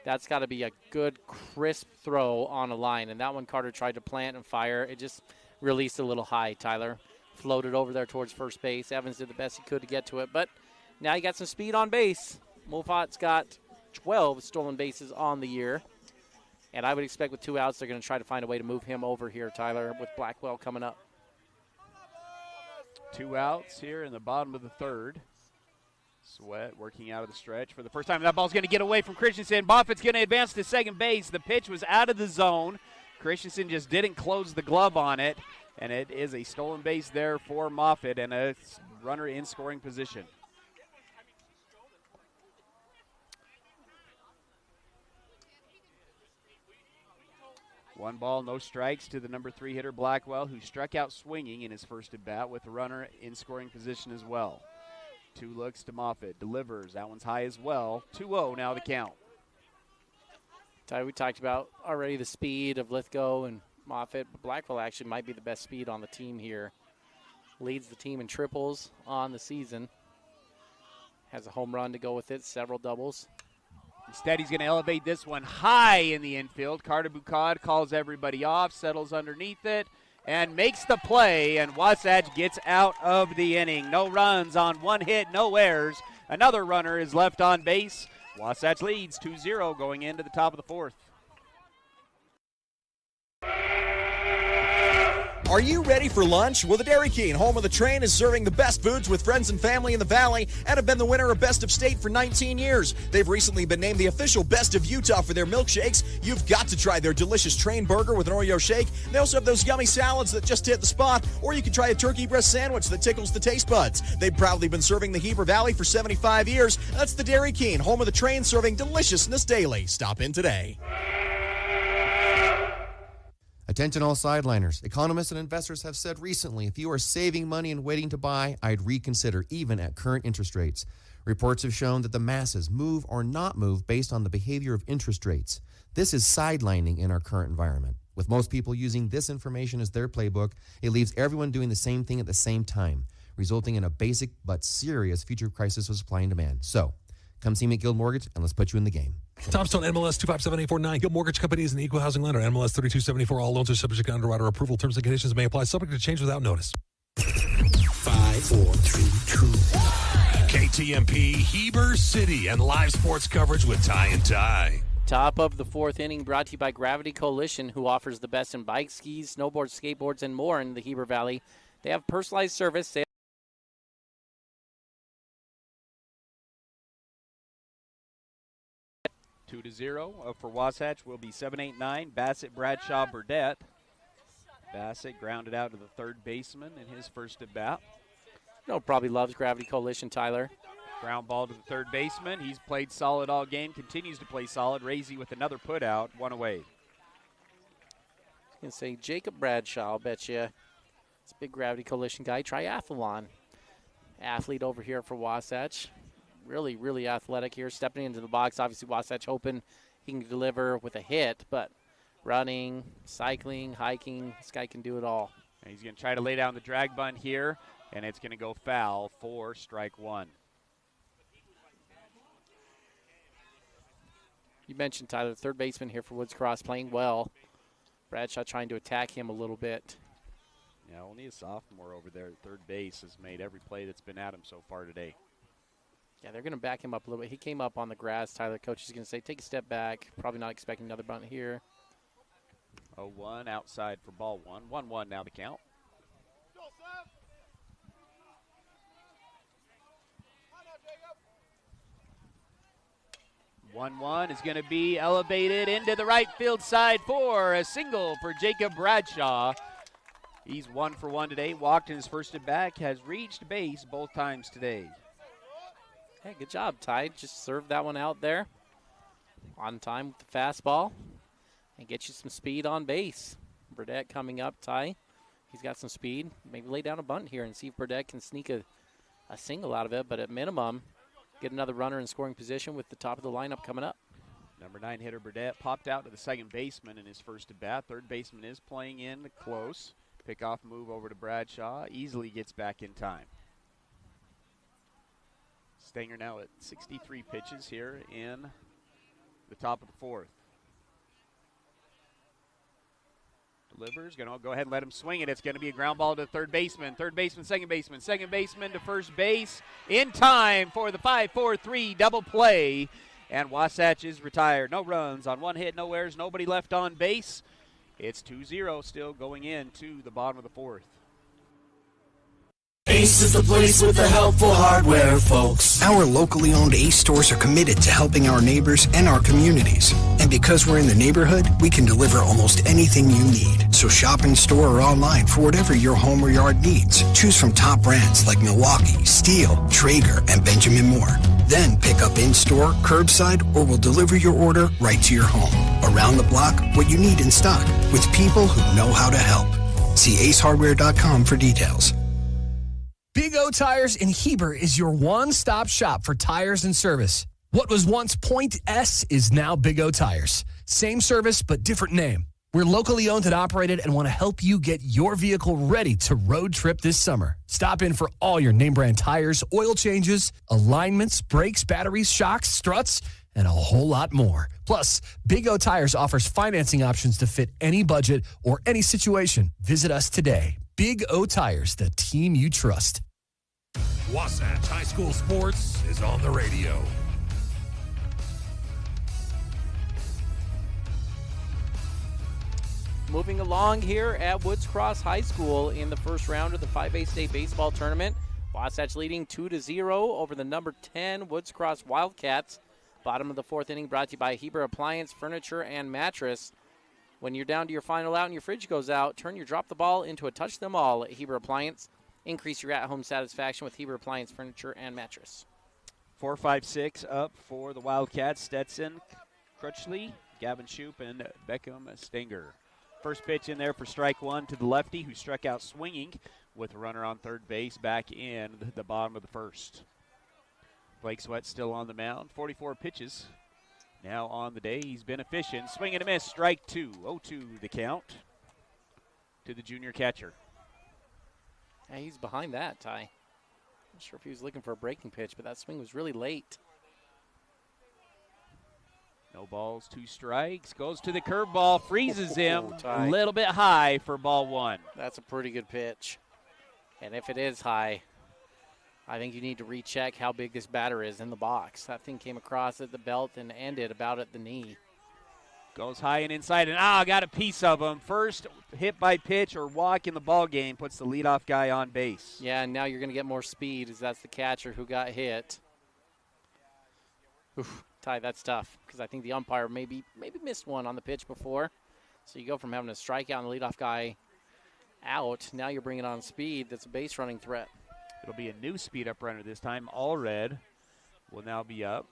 That's got to be a good, crisp throw on a line. And that one Carter tried to plant and fire. It just released a little high, Tyler. Floated over there towards first base. Evans did the best he could to get to it. But now you got some speed on base. Moffat's got 12 stolen bases on the year. And I would expect with 2 outs, they're going to try to find a way to move him over here, Tyler, with Blackwell coming up. 2 outs here in the bottom of the third. Sweat working out of the stretch for the first time. That ball's going to get away from Christensen. Moffitt's going to advance to second base. The pitch was out of the zone. Christensen just didn't close the glove on it, and it is a stolen base there for Moffitt and a runner in scoring position. One ball, no strikes to the #3 hitter Blackwell, who struck out swinging in his first at bat with the runner in scoring position as well. 2 looks to Moffitt, delivers. That one's high as well. 2-0 now the count. Ty, we talked about already the speed of Lithgow and Moffitt, but Blackwell actually might be the best speed on the team here. Leads the team in triples on the season. Has a home run to go with it, several doubles. Instead, he's going to elevate this one high in the infield. Carter Bucad calls everybody off, settles underneath it, and makes the play, and Wasatch gets out of the inning. No runs on 1 hit, no errors. Another runner is left on base. Wasatch leads 2-0 going into the top of the 4th. Are you ready for lunch? Well, the Dairy King, home of the train, is serving the best foods with friends and family in the Valley and have been the winner of Best of State for 19 years. They've recently been named the official Best of Utah for their milkshakes. You've got to try their delicious train burger with an Oreo shake. They also have those yummy salads that just hit the spot, or you can try a turkey breast sandwich that tickles the taste buds. They've proudly been serving the Heber Valley for 75 years. That's the Dairy King, home of the train, serving deliciousness daily. Stop in today. Attention all sideliners. Economists and investors have said recently, if you are saving money and waiting to buy, I'd reconsider even at current interest rates. Reports have shown that the masses move or not move based on the behavior of interest rates. This is sidelining in our current environment. With most people using this information as their playbook, it leaves everyone doing the same thing at the same time, resulting in a basic but serious future crisis of supply and demand. So, come see me at Guild Mortgage, and let's put you in the game. Tom Stone, MLS 257849. Guild Mortgage Company is an equal housing lender. MLS 3274. All loans are subject to underwriter approval. Terms and conditions may apply. Subject to change without notice. 5, 4, 3, 2, 1. KTMP, Heber City, and live sports coverage with Ty and Ty. Top of the fourth inning, brought to you by Gravity Coalition, who offers the best in bikes, skis, snowboards, skateboards, and more in the Heber Valley. They have personalized service. They 2-0 for Wasatch will be 7-8-9. Bassett, Bradshaw, Burdett. Bassett grounded out to the third baseman in his first at bat. Probably loves Gravity Coalition, Tyler. Ground ball to the third baseman. He's played solid all game, continues to play solid. Raisy with another put out, one away. I was going to say Jacob Bradshaw, I'll bet you. It's a big Gravity Coalition guy. Triathlon athlete over here for Wasatch. Really, really athletic here, stepping into the box. Obviously, Wasatch hoping he can deliver with a hit, but running, cycling, hiking, this guy can do it all. And he's going to try to lay down the drag bunt here, and it's going to go foul for strike one. You mentioned Tyler, third baseman here for Woods Cross, playing well. Bradshaw trying to attack him a little bit. Yeah, only a sophomore over there at third base has made every play that's been at him so far today. Yeah, they're going to back him up a little bit. He came up on the grass. Tyler, coach is going to say, take a step back. Probably not expecting another bunt here. 0-1 outside for ball one. 1-1 now the count. One is going to be elevated into the right field side for a single for Jacob Bradshaw. He's 1 for 1 today. Walked in his first at bat. Has reached base both times today. Hey, good job, Ty. Just serve that one out there on time with the fastball and get you some speed on base. Burdett coming up, Ty. He's got some speed. Maybe lay down a bunt here and see if Burdett can sneak a single out of it, but at minimum, get another runner in scoring position with the top of the lineup coming up. Number 9 hitter Burdett popped out to the second baseman in his first at bat. Third baseman is playing in close. Pickoff move over to Bradshaw. Easily gets back in time. Stanger now at 63 pitches here in the top of the fourth. Delivers, going to go ahead and let him swing it. It's going to be a ground ball to third baseman, second baseman to first base in time for the 5-4-3 double play. And Wasatch is retired. No runs on one hit, no errors, nobody left on base. It's 2-0 still going into the bottom of the fourth. Ace is the place with the helpful hardware, folks. Our locally owned Ace stores are committed to helping our neighbors and our communities. And because we're in the neighborhood, we can deliver almost anything you need. So shop in store or online for whatever your home or yard needs. Choose from top brands like Milwaukee, Steel, Traeger, and Benjamin Moore. Then pick up in-store, curbside, or we'll deliver your order right to your home. Around the block, what you need in stock, with people who know how to help. See acehardware.com for details. Big O Tires in Heber is your one-stop shop for tires and service. What was once Point S is now Big O Tires. Same service, but different name. We're locally owned and operated and want to help you get your vehicle ready to road trip this summer. Stop in for all your name brand tires, oil changes, alignments, brakes, batteries, shocks, struts, and a whole lot more. Plus, Big O Tires offers financing options to fit any budget or any situation. Visit us today. Big O Tires, the team you trust. Wasatch High School Sports is on the radio. Moving along here at Woods Cross High School in the first round of the 5A state baseball tournament. Wasatch leading 2-0 over the number 10 Woods Cross Wildcats. Bottom of the fourth inning brought to you by Heber Appliance, Furniture, and Mattress. When you're down to your final out and your fridge goes out, turn your drop the ball into a touch them all at Heber Appliance. Increase your at-home satisfaction with Heber Appliance, Furniture, and Mattress. 4-5-6 up for the Wildcats. Stetson, Crutchley, Gavin Shoup, and Beckham Stenger. First pitch in there for strike one to the lefty, who struck out swinging with a runner on third base back in the bottom of the first. Blake Sweat still on the mound. 44 pitches now on the day. He's been efficient. Swing and a miss. Strike two. 0-2 the count to the junior catcher. Yeah, he's behind that, Ty. Not sure if he was looking for a breaking pitch, but that swing was really late. No balls, 2 strikes. Goes to the curveball, freezes him Ty. a little bit high for ball one. That's a pretty good pitch. And if it is high, I think you need to recheck how big this batter is in the box. That thing came across at the belt and ended about at the knee. Goes high and inside, and got a piece of him. First hit by pitch or walk in the ball game puts the leadoff guy on base. Yeah, and now you're going to get more speed as that's the catcher who got hit. Oof, Ty, that's tough because I think the umpire maybe missed one on the pitch before. So you go from having a strikeout and the leadoff guy out. Now you're bringing on speed. That's a base running threat. It'll be a new speed up runner this time. All red will now be up.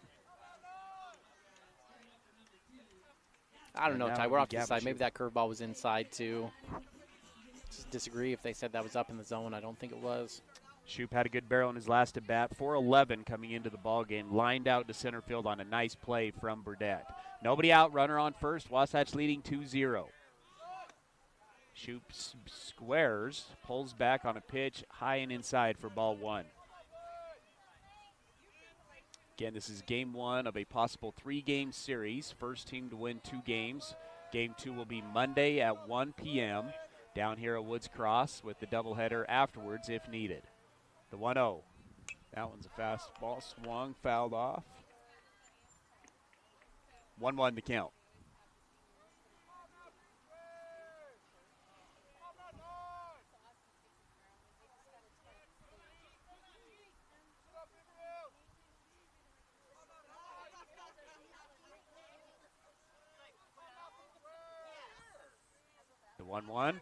I don't know, Ty. We're off to the side. Maybe that curveball was inside, too. Just disagree if they said that was up in the zone. I don't think it was. Shoup had a good barrel in his last at bat. 4-11 coming into the ball game. Lined out to center field on a nice play from Burdette. Nobody out. Runner on first. Wasatch leading 2-0. Shoup squares. Pulls back on a pitch. High and inside for ball one. Again, this is game one of a possible 3-game series. First team to win 2 games. Game 2 will be Monday at 1 p.m. down here at Woods Cross with the doubleheader afterwards if needed. The 1-0. That one's a fastball. Swung, fouled off. 1-1 the count. The 1-1.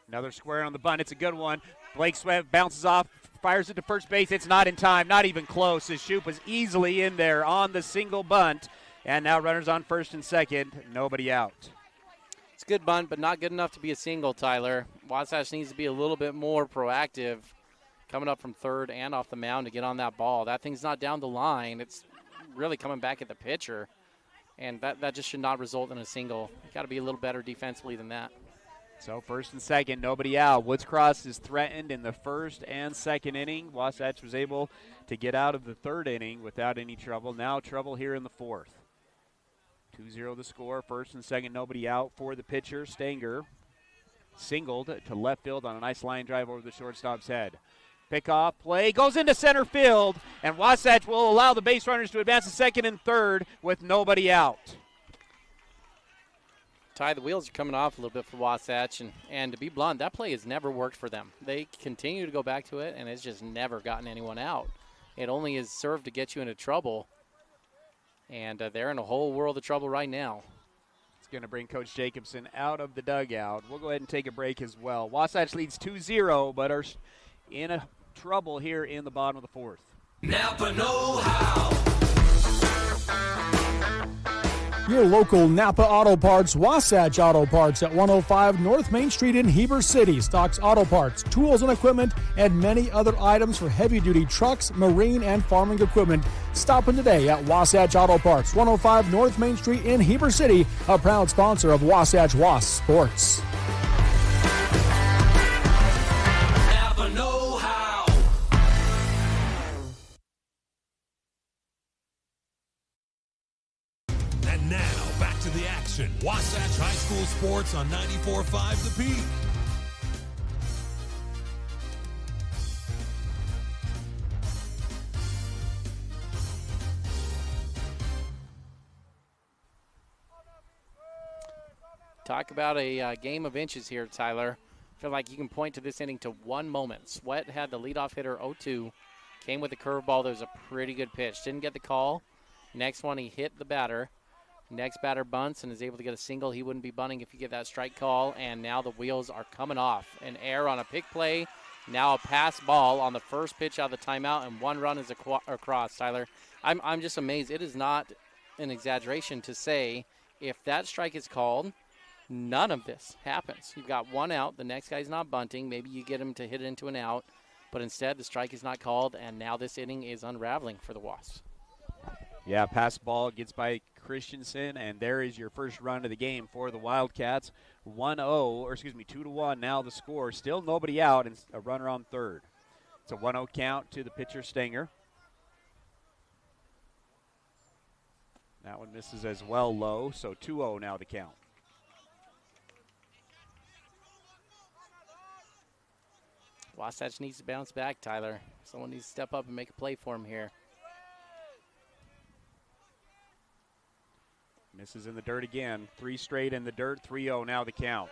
Another square on the bunt. It's a good one. Blake Sweat bounces off, fires it to first base. It's not in time, not even close, as Shoup was easily in there on the single bunt. And now runners on first and second, nobody out. It's a good bunt, but not good enough to be a single, Tyler. Wasatch needs to be a little bit more proactive coming up from third and off the mound to get on that ball. That thing's not down the line. It's really coming back at the pitcher. And that just should not result in a single. You've got to be a little better defensively than that. So first and second, nobody out. Woods Cross is threatened in the first and second inning. Wasatch was able to get out of the third inning without any trouble. Now trouble here in the fourth. 2-0 the score. First and second, nobody out for the pitcher. Stenger singled to left field on a nice line drive over the shortstop's head. Pickoff play goes into center field, and Wasatch will allow the base runners to advance to second and third with nobody out. Ty, the wheels are coming off a little bit for Wasatch, and to be blunt, that play has never worked for them. They continue to go back to it, and it's just never gotten anyone out. It only has served to get you into trouble, and they're in a whole world of trouble right now. It's going to bring Coach Jacobson out of the dugout. We'll go ahead and take a break as well. Wasatch leads 2-0, but are in a trouble here in the bottom of the fourth. Napa know-how. Your local Napa Auto Parts, Wasatch Auto Parts at 105 North Main Street in Heber City stocks auto parts, tools and equipment, and many other items for heavy-duty trucks, marine, and farming equipment. Stop in today at Wasatch Auto Parts, 105 North Main Street in Heber City, a proud sponsor of Wasatch Wasp Sports. Napa know-how. And now, back to the action. Wasatch High School Sports on 94.5 The Peak. Talk about a game of inches here, Tyler. I feel like you can point to this inning to one moment. Sweat had the leadoff hitter 0-2. Came with a curveball that was a pretty good pitch. Didn't get the call. Next one, he hit the batter. Next batter bunts and is able to get a single. He wouldn't be bunting if you get that strike call. And now the wheels are coming off. An error on a pick play. Now a pass ball on the first pitch out of the timeout, and one run is across, Tyler. I'm just amazed. It is not an exaggeration to say if that strike is called, none of this happens. You've got one out. The next guy's not bunting. Maybe you get him to hit it into an out. But instead, the strike is not called, and now this inning is unraveling for the Wasps. Yeah, pass ball gets by Christensen, and there is your first run of the game for the Wildcats. 2-1 now the score. Still nobody out, and a runner on third. It's a 1-0 count to the pitcher, Stanger. That one misses as well low, so 2-0 now the count. Wasatch needs to bounce back, Tyler. Someone needs to step up and make a play for him here. Misses in the dirt again. 3 straight in the dirt. 3-0 now the count.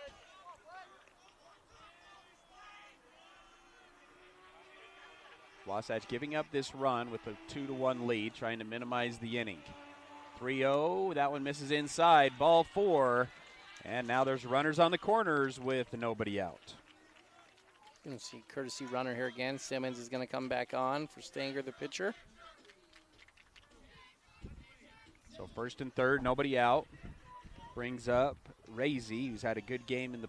Wasatch giving up this run with a 2-1 lead, trying to minimize the inning. 3-0. That one misses inside. Ball 4. And now there's runners on the corners with nobody out. Going to see courtesy runner here again. Simmons is going to come back on for Stanger, the pitcher. So first and third, nobody out. Brings up Razy, who's had a good game in the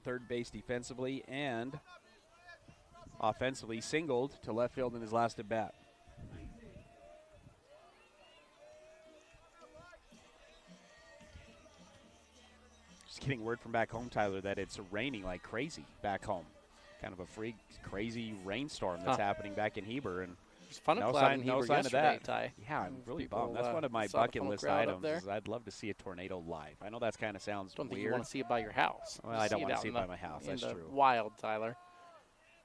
third base defensively and offensively. Singled to left field in his last at bat. Just getting word from back home, Tyler, that it's raining like crazy back home. Kind of a freak, crazy rainstorm that's happening back in Heber, and it's fun no sign of that. Ty. Yeah, I'm really bummed. That's one of my bucket list items. Is I'd love to see a tornado live. I know that kind of sounds don't weird. think you want to see it by your house. Well, I don't want to see it by my house. That's true. Wild, Tyler.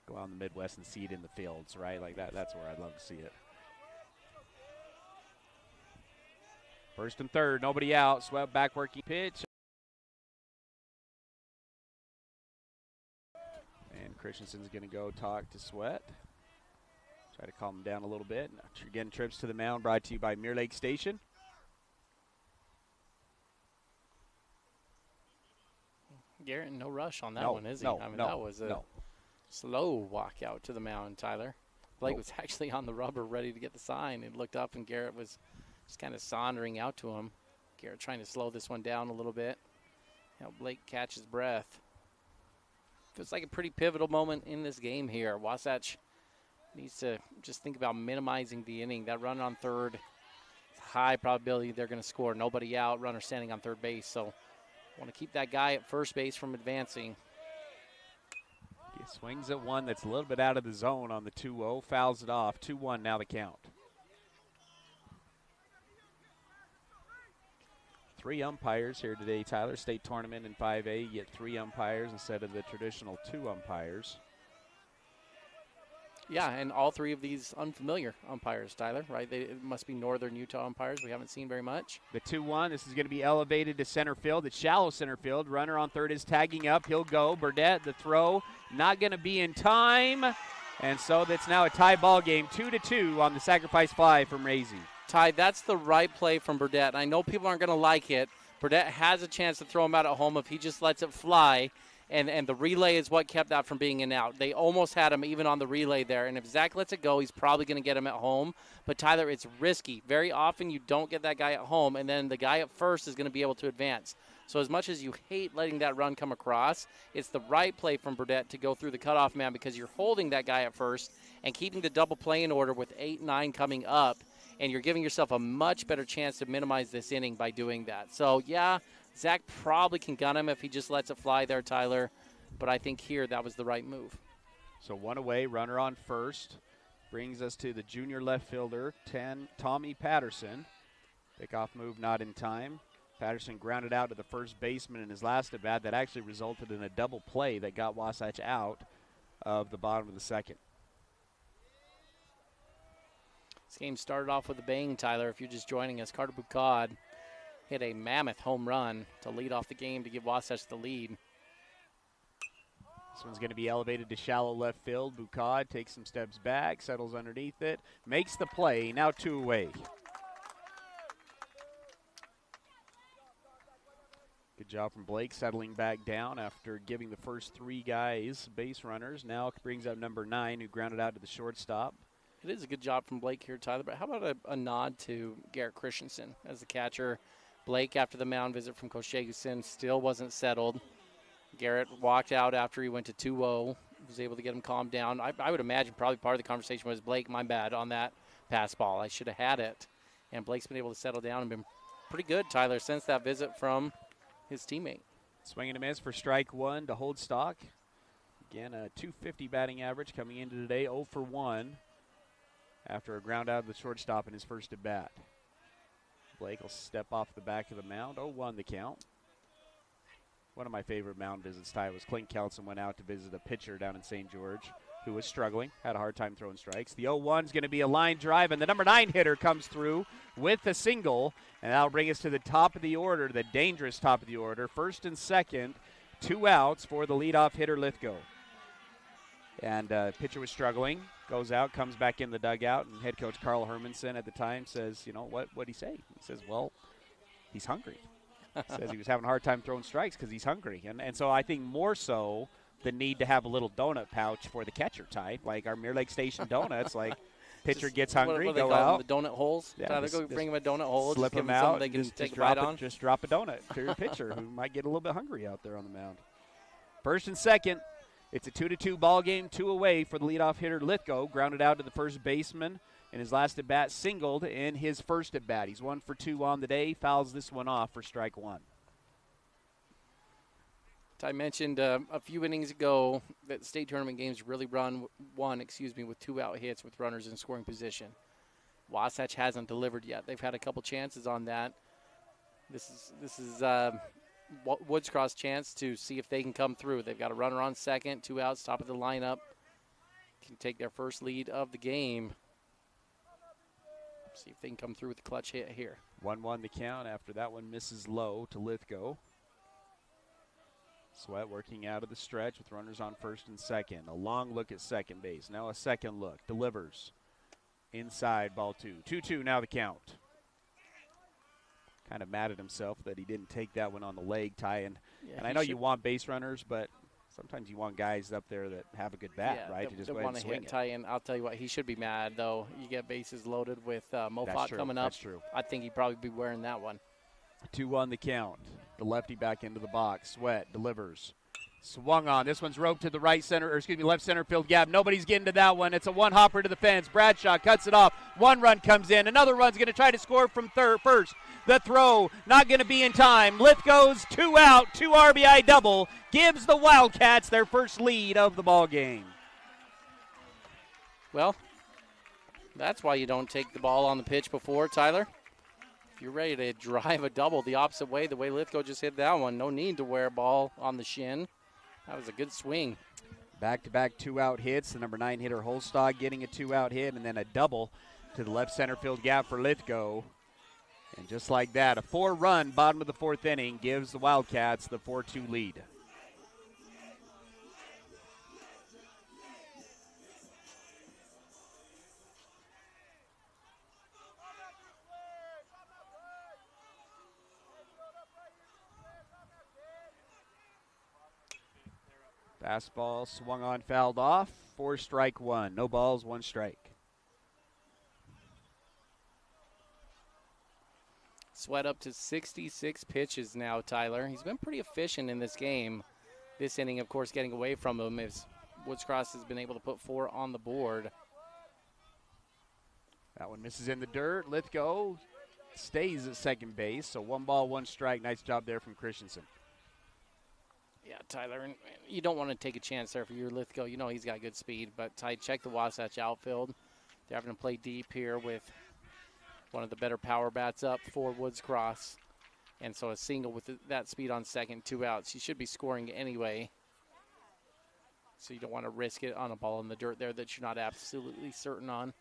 Go out in the Midwest and see it in the fields, right? Like that. That's where I'd love to see it. First and third, nobody out. Swept back working pitch. And Christensen's going to go talk to Sweat. Try to calm him down a little bit. Again, trips to the mound brought to you by Mirror Lake Station. Garrett, no rush on that one, is he? That was a slow walk out to the mound, Tyler. Blake was actually on the rubber ready to get the sign. He looked up, and Garrett was just kind of sauntering out to him. Garrett trying to slow this one down a little bit. Help Blake catch his breath. Feels like a pretty pivotal moment in this game here. Wasatch needs to just think about minimizing the inning. That run on third, high probability they're going to score. Nobody out, runner standing on third base. So want to keep that guy at first base from advancing. He swings at one that's a little bit out of the zone on the 2-0. Fouls it off. 2-1 now the count. 3 umpires here today, Tyler. State tournament in 5A. You get 3 umpires instead of the traditional 2 umpires. Yeah, and all 3 of these unfamiliar umpires, Tyler, right? It must be Northern Utah umpires. We haven't seen very much. The 2-1, this is going to be elevated to center field. It's shallow center field. Runner on third is tagging up. He'll go. Burdett, the throw, not going to be in time. And so that's now a tie ball game, 2-2 on the sacrifice fly from Razy. Ty, that's the right play from Burdett. I know people aren't going to like it. Burdett has a chance to throw him out at home if he just lets it fly. And the relay is what kept that from being an out. They almost had him even on the relay there. And if Zach lets it go, he's probably going to get him at home. But, Tyler, it's risky. Very often you don't get that guy at home, and then the guy at first is going to be able to advance. So as much as you hate letting that run come across, it's the right play from Burdett to go through the cutoff man because you're holding that guy at first and keeping the double play in order with 8-9 coming up. And you're giving yourself a much better chance to minimize this inning by doing that. So, yeah, Zach probably can gun him if he just lets it fly there, Tyler. But I think here that was the right move. So 1 away, runner on first. Brings us to the junior left fielder, Tommy Patterson. Pickoff move not in time. Patterson grounded out to the first baseman in his last at bat. That actually resulted in a double play that got Wasatch out of the bottom of the second. This game started off with a bang, Tyler. If you're just joining us, Carter Bucad hit a mammoth home run to lead off the game to give Wasatch the lead. This one's going to be elevated to shallow left field. Bukad takes some steps back, settles underneath it, makes the play. Now 2 away. Good job from Blake settling back down after giving the first 3 guys base runners. Now brings up number 9, who grounded out to the shortstop. It is a good job from Blake here, Tyler, but how about a nod to Garrett Christensen as the catcher? Blake, after the mound visit from Coach Jagusin, still wasn't settled. Garrett walked out after he went to 2-0, was able to get him calmed down. I would imagine probably part of the conversation was, Blake, my bad on that pass ball. I should have had it. And Blake's been able to settle down and been pretty good, Tyler, since that visit from his teammate. Swing and a miss for strike 1 to hold stock. Again, a .250 batting average coming into today, 0 for 1 after a ground out of the shortstop in his first at bat. Blake will step off the back of the mound, 0-1 the count. One of my favorite mound visits, Ty, was Clint Kelson went out to visit a pitcher down in St. George who was struggling, had a hard time throwing strikes. The 0-1 is going to be a line drive, and the number 9 hitter comes through with a single, and that'll bring us to the top of the order, the dangerous top of the order. First and second, 2 outs for the leadoff hitter, Lithgow. And pitcher was struggling, goes out, comes back in the dugout, and head coach Carl Hermanson at the time says, you know, what'd he say? He says, well, he's hungry. Says he was having a hard time throwing strikes because he's hungry. And so I think more so the need to have a little donut pouch for the catcher type, like our Mirror Lake Station donuts, like pitcher gets hungry, what go they call out. Them, the donut holes? Yeah, Tyler, go bring him a donut hole. Slip just him out. They can just take a drop bite on. Just drop a donut to your pitcher who might get a little bit hungry out there on the mound. First and second, it's a 2-2 ball game, 2 away for the leadoff hitter Lithgow. Grounded out to the first baseman in his last at-bat, singled in his first at-bat. He's 1 for 2 on the day, fouls this one off for strike 1. I mentioned a few innings ago that state tournament games really won with 2 out hits with runners in scoring position. Wasatch hasn't delivered yet. They've had a couple chances on that. This is Woods Cross chance to see if they can come through. They've got a runner on second, 2 outs, top of the lineup. Can take their first lead of the game. See if they can come through with a clutch hit here. 1-1 the count after that one misses low to Lithgow. Sweat working out of the stretch with runners on first and second. A long look at second base. Now a second look. Delivers. Inside, ball 2. 2-2 now the count. Kind of mad at himself that he didn't take that one on the leg, Ty. And I know you want base runners, but sometimes you want guys up there that have a good bat, right? To just go ahead and swing it. Ty, and I'll tell you what, he should be mad, though. You get bases loaded with Mofat coming up. That's true. I think he'd probably be wearing that one. 2-1 the count. The lefty back into the box. Sweat delivers. Swung on. This one's roped to the left center field gap. Nobody's getting to that one. It's a one hopper to the fence. Bradshaw cuts it off. 1 run comes in. Another run's going to try to score from first. The throw not going to be in time. Lithgow's 2 out, 2 RBI double gives the Wildcats their first lead of the ball game. Well, that's why you don't take the ball on the pitch before, Tyler. If you're ready to drive a double the opposite way, the way Lithgow just hit that one, no need to wear a ball on the shin. That was a good swing. Back-to-back 2 out hits. The number 9 hitter Holstad getting a 2 out hit, and then a double to the left center field gap for Lithgow. And just like that, a 4-run bottom of the 4th inning gives the Wildcats the 4-2 lead. Fastball swung on, fouled off. 4 strike 1. No balls, 1 strike. Sweat up to 66 pitches now, Tyler. He's been pretty efficient in this game. This inning, of course, getting away from him as Woods Cross has been able to put 4 on the board. That one misses in the dirt. Lithgow stays at second base, so 1 ball, 1 strike. Nice job there from Christensen. Yeah, Tyler, and you don't want to take a chance there for your Lithgow. You know he's got good speed, but Ty, check the Wasatch outfield. They're having to play deep here with one of the better power bats up for Woods Cross. And so a single with that speed on second, 2 outs. You should be scoring anyway. So you don't want to risk it on a ball in the dirt there that you're not absolutely certain on.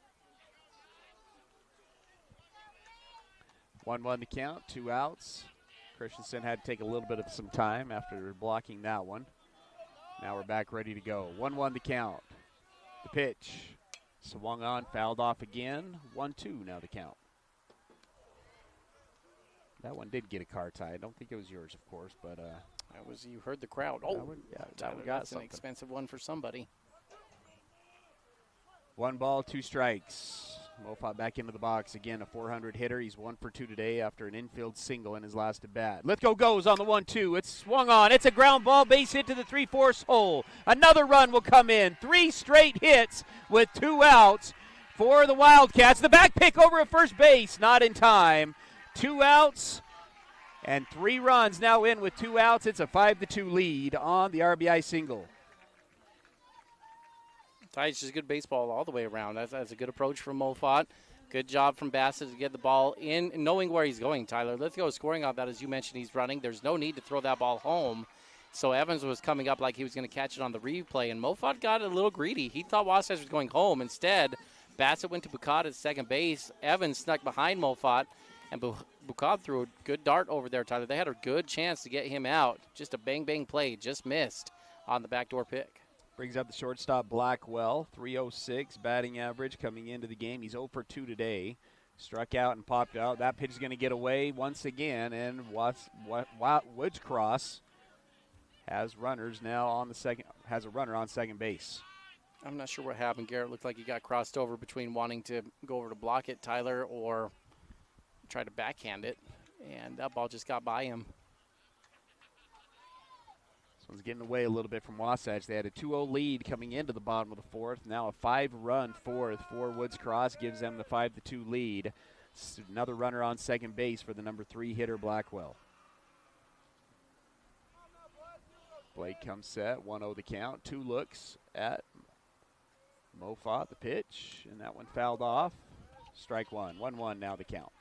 1-1 the count, 2 outs. Christensen had to take a little bit of some time after blocking that one. Now we're back ready to go. 1-1 the count. The pitch. Swung on, fouled off again. 1-2 now the count. That one did get a car tie. I don't think it was yours, of course, but that was, you heard the crowd. Oh, Tyler, that's an expensive one for somebody. 1 ball, 2 strikes. Mofat back into the box again. A 400 hitter. He's 1 for 2 today after an infield single in his last at bat. Lithgow goes on the 1-2. It's swung on. It's a ground ball, base hit to the 3-4 hole. Another run will come in. 3 straight hits with 2 outs for the Wildcats. The back pick over at first base, not in time. 2 outs and 3 runs now in with 2 outs. It's a 5-2 lead on the RBI single. It's just good baseball all the way around. That's a good approach from Mofat. Good job from Bassett to get the ball in, knowing where he's going, Tyler. Lithgow is scoring off that. As you mentioned, he's running. There's no need to throw that ball home. So Evans was coming up like he was going to catch it on the replay, and Mofat got a little greedy. He thought Wasatch was going home. Instead, Bassett went to Bukad at second base. Evans snuck behind Mofat, and Bukad threw a good dart over there, Tyler. They had a good chance to get him out. Just a bang-bang play. Just missed on the backdoor pick. Brings up the shortstop Blackwell, 306 batting average coming into the game. He's 0 for 2 today. Struck out and popped out. That pitch is going to get away once again, and Woodscross has runners now on the second. Has a runner on second base. I'm not sure what happened. Garrett looked like he got crossed over between wanting to go over to block it, Tyler, or try to backhand it, and that ball just got by him. This one's getting away a little bit from Wasatch. They had a 2-0 lead coming into the bottom of the fourth. Now a 5-run fourth for Woodscross gives them the 5-2 lead. Another runner on second base for the number 3 hitter Blackwell. Blake comes set, 1-0 the count. 2 looks at Mofat, the pitch, and that one fouled off. Strike 1, 1-1 now the count.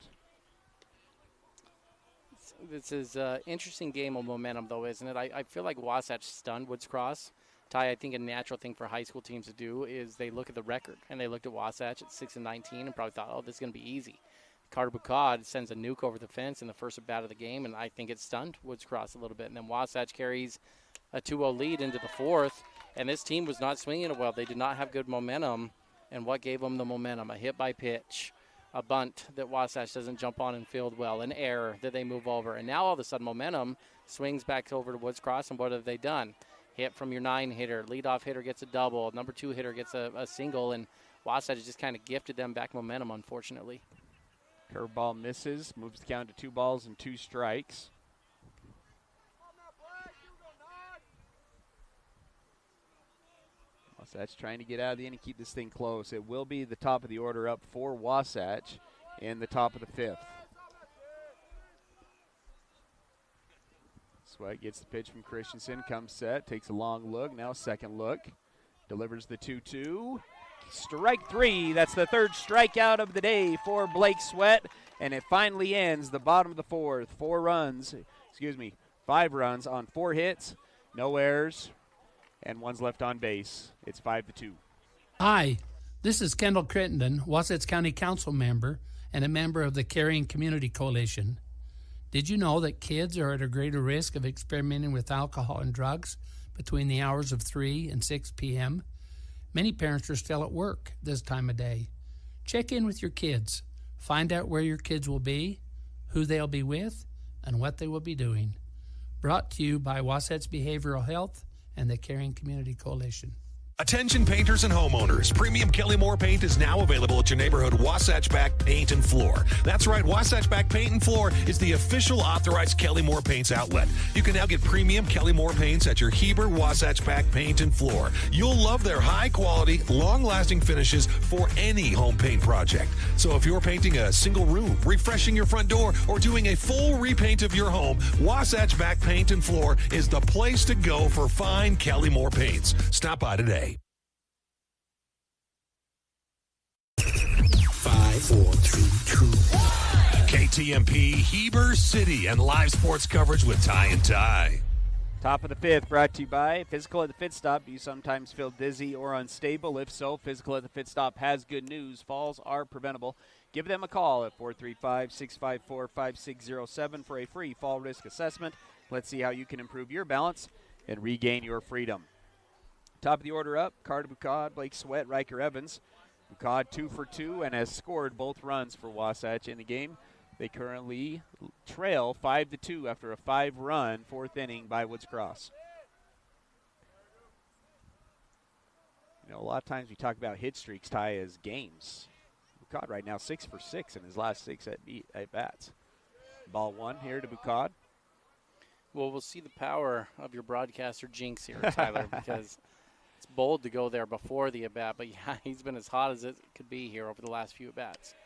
This is an interesting game of momentum, though, isn't it? I feel like Wasatch stunned Woodscross. Ty, I think a natural thing for high school teams to do is they look at the record, and they looked at Wasatch at 6-19 and probably thought, oh, this is going to be easy. Carter Bukad sends a nuke over the fence in the first at bat of the game, and I think it stunned Woodscross a little bit. And then Wasatch carries a 2-0 lead into the fourth, and this team was not swinging it well. They did not have good momentum, and what gave them the momentum? A hit by pitch. A bunt that Wasatch doesn't jump on and field well, an error that they move over. And now all of a sudden momentum swings back over to Woodscross, and what have they done? Hit from your 9 hitter, leadoff hitter gets a double, number 2 hitter gets a single, and Wasatch just kind of gifted them back momentum, unfortunately. Curveball misses, moves the count to 2 balls and 2 strikes. Wasatch trying to get out of the inning, keep this thing close. It will be the top of the order up for Wasatch in the top of the 5th. Sweat gets the pitch from Christensen, comes set, takes a long look, now a second look. Delivers the 2-2. Strike 3, that's the 3rd strikeout of the day for Blake Sweat, and it finally ends the bottom of the 4th. 5 runs on 4 hits, no errors, and 1's left on base. It's 5-2. Hi, this is Kendall Crittenden, Wasatch County Council member and a member of the Caring Community Coalition. Did you know that kids are at a greater risk of experimenting with alcohol and drugs between the hours of 3 and 6 p.m.? Many parents are still at work this time of day. Check in with your kids. Find out where your kids will be, who they'll be with, and what they will be doing. Brought to you by Wasatch Behavioral Health and the Caring Community Coalition. Attention painters and homeowners. Premium Kelly Moore paint is now available at your neighborhood Wasatch Back Paint and Floor. That's right, Wasatch Back Paint and Floor is the official authorized Kelly Moore Paints outlet. You can now get premium Kelly Moore paints at your Heber Wasatch Back Paint and Floor. You'll love their high quality, long-lasting finishes for any home paint project. So if you're painting a single room, refreshing your front door, or doing a full repaint of your home, Wasatch Back Paint and Floor is the place to go for fine Kelly Moore paints. Stop by today. 5, 4, 3, 2, 1. KTMP Heber City and live sports coverage with Ty and Ty. Top of the 5th brought to you by Physical at the Fit Stop. Do you sometimes feel dizzy or unstable? If so, Physical at the Fit Stop has good news. Falls are preventable. Give them a call at 435-654-5607 for a free fall risk assessment. Let's see how you can improve your balance and regain your freedom. Top of the order up, Carter Bucad, Blake Sweat, Riker Evans. Bucad 2 for 2 and has scored both runs for Wasatch in the game. They currently trail 5-2 after a 5-run fourth inning by Woods Cross. You know, a lot of times we talk about hit streaks, Ty, as games. Bucad right now 6 for 6 in his last 6 at bats. Ball 1 here to Bucad. Well, we'll see the power of your broadcaster jinx here, Tyler, because it's bold to go there before the at-bat, but yeah, he's been as hot as it could be here over the last few at-bats.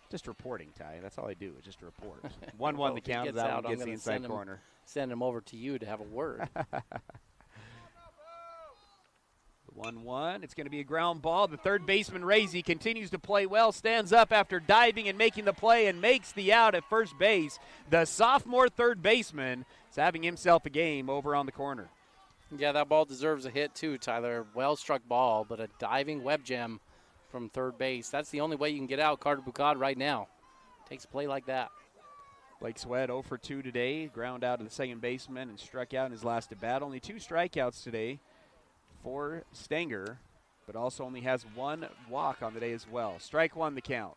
Just reporting, Ty. That's all I do is just report. 1-1 the count. That one gets the inside corner. Send him over to you to have a word. 1-1. It's going to be a ground ball. The third baseman, Razy, continues to play well, stands up after diving and making the play and makes the out at first base. The sophomore third baseman is having himself a game over on the corner. Yeah, that ball deserves a hit too, Tyler. Well-struck ball, but a diving web gem from third base. That's the only way you can get out Carter Bucad right now. Takes a play like that. Blake Sweat 0 for 2 today. Ground out to the second baseman and struck out in his last at-bat. Only 2 strikeouts today for Stenger, but also only has 1 walk on the day as well. Strike 1 the count.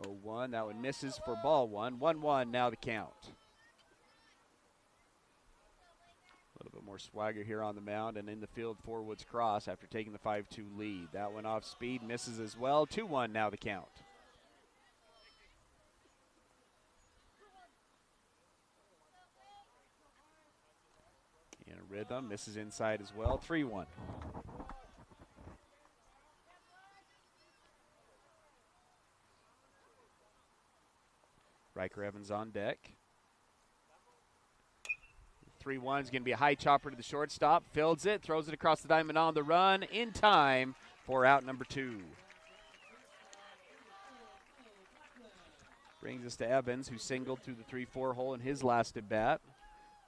0-1, that one misses for ball 1. 1-1 now the count. A little bit more swagger here on the mound and in the field for Woods Cross after taking the 5-2 lead. That one off speed, misses as well. 2-1 now the count. In a rhythm, misses inside as well. 3-1. Riker Evans on deck. 3-1 is going to be a high chopper to the shortstop. Fields it, throws it across the diamond on the run in time for out number 2. Brings us to Evans, who singled through the 3-4 hole in his last at bat.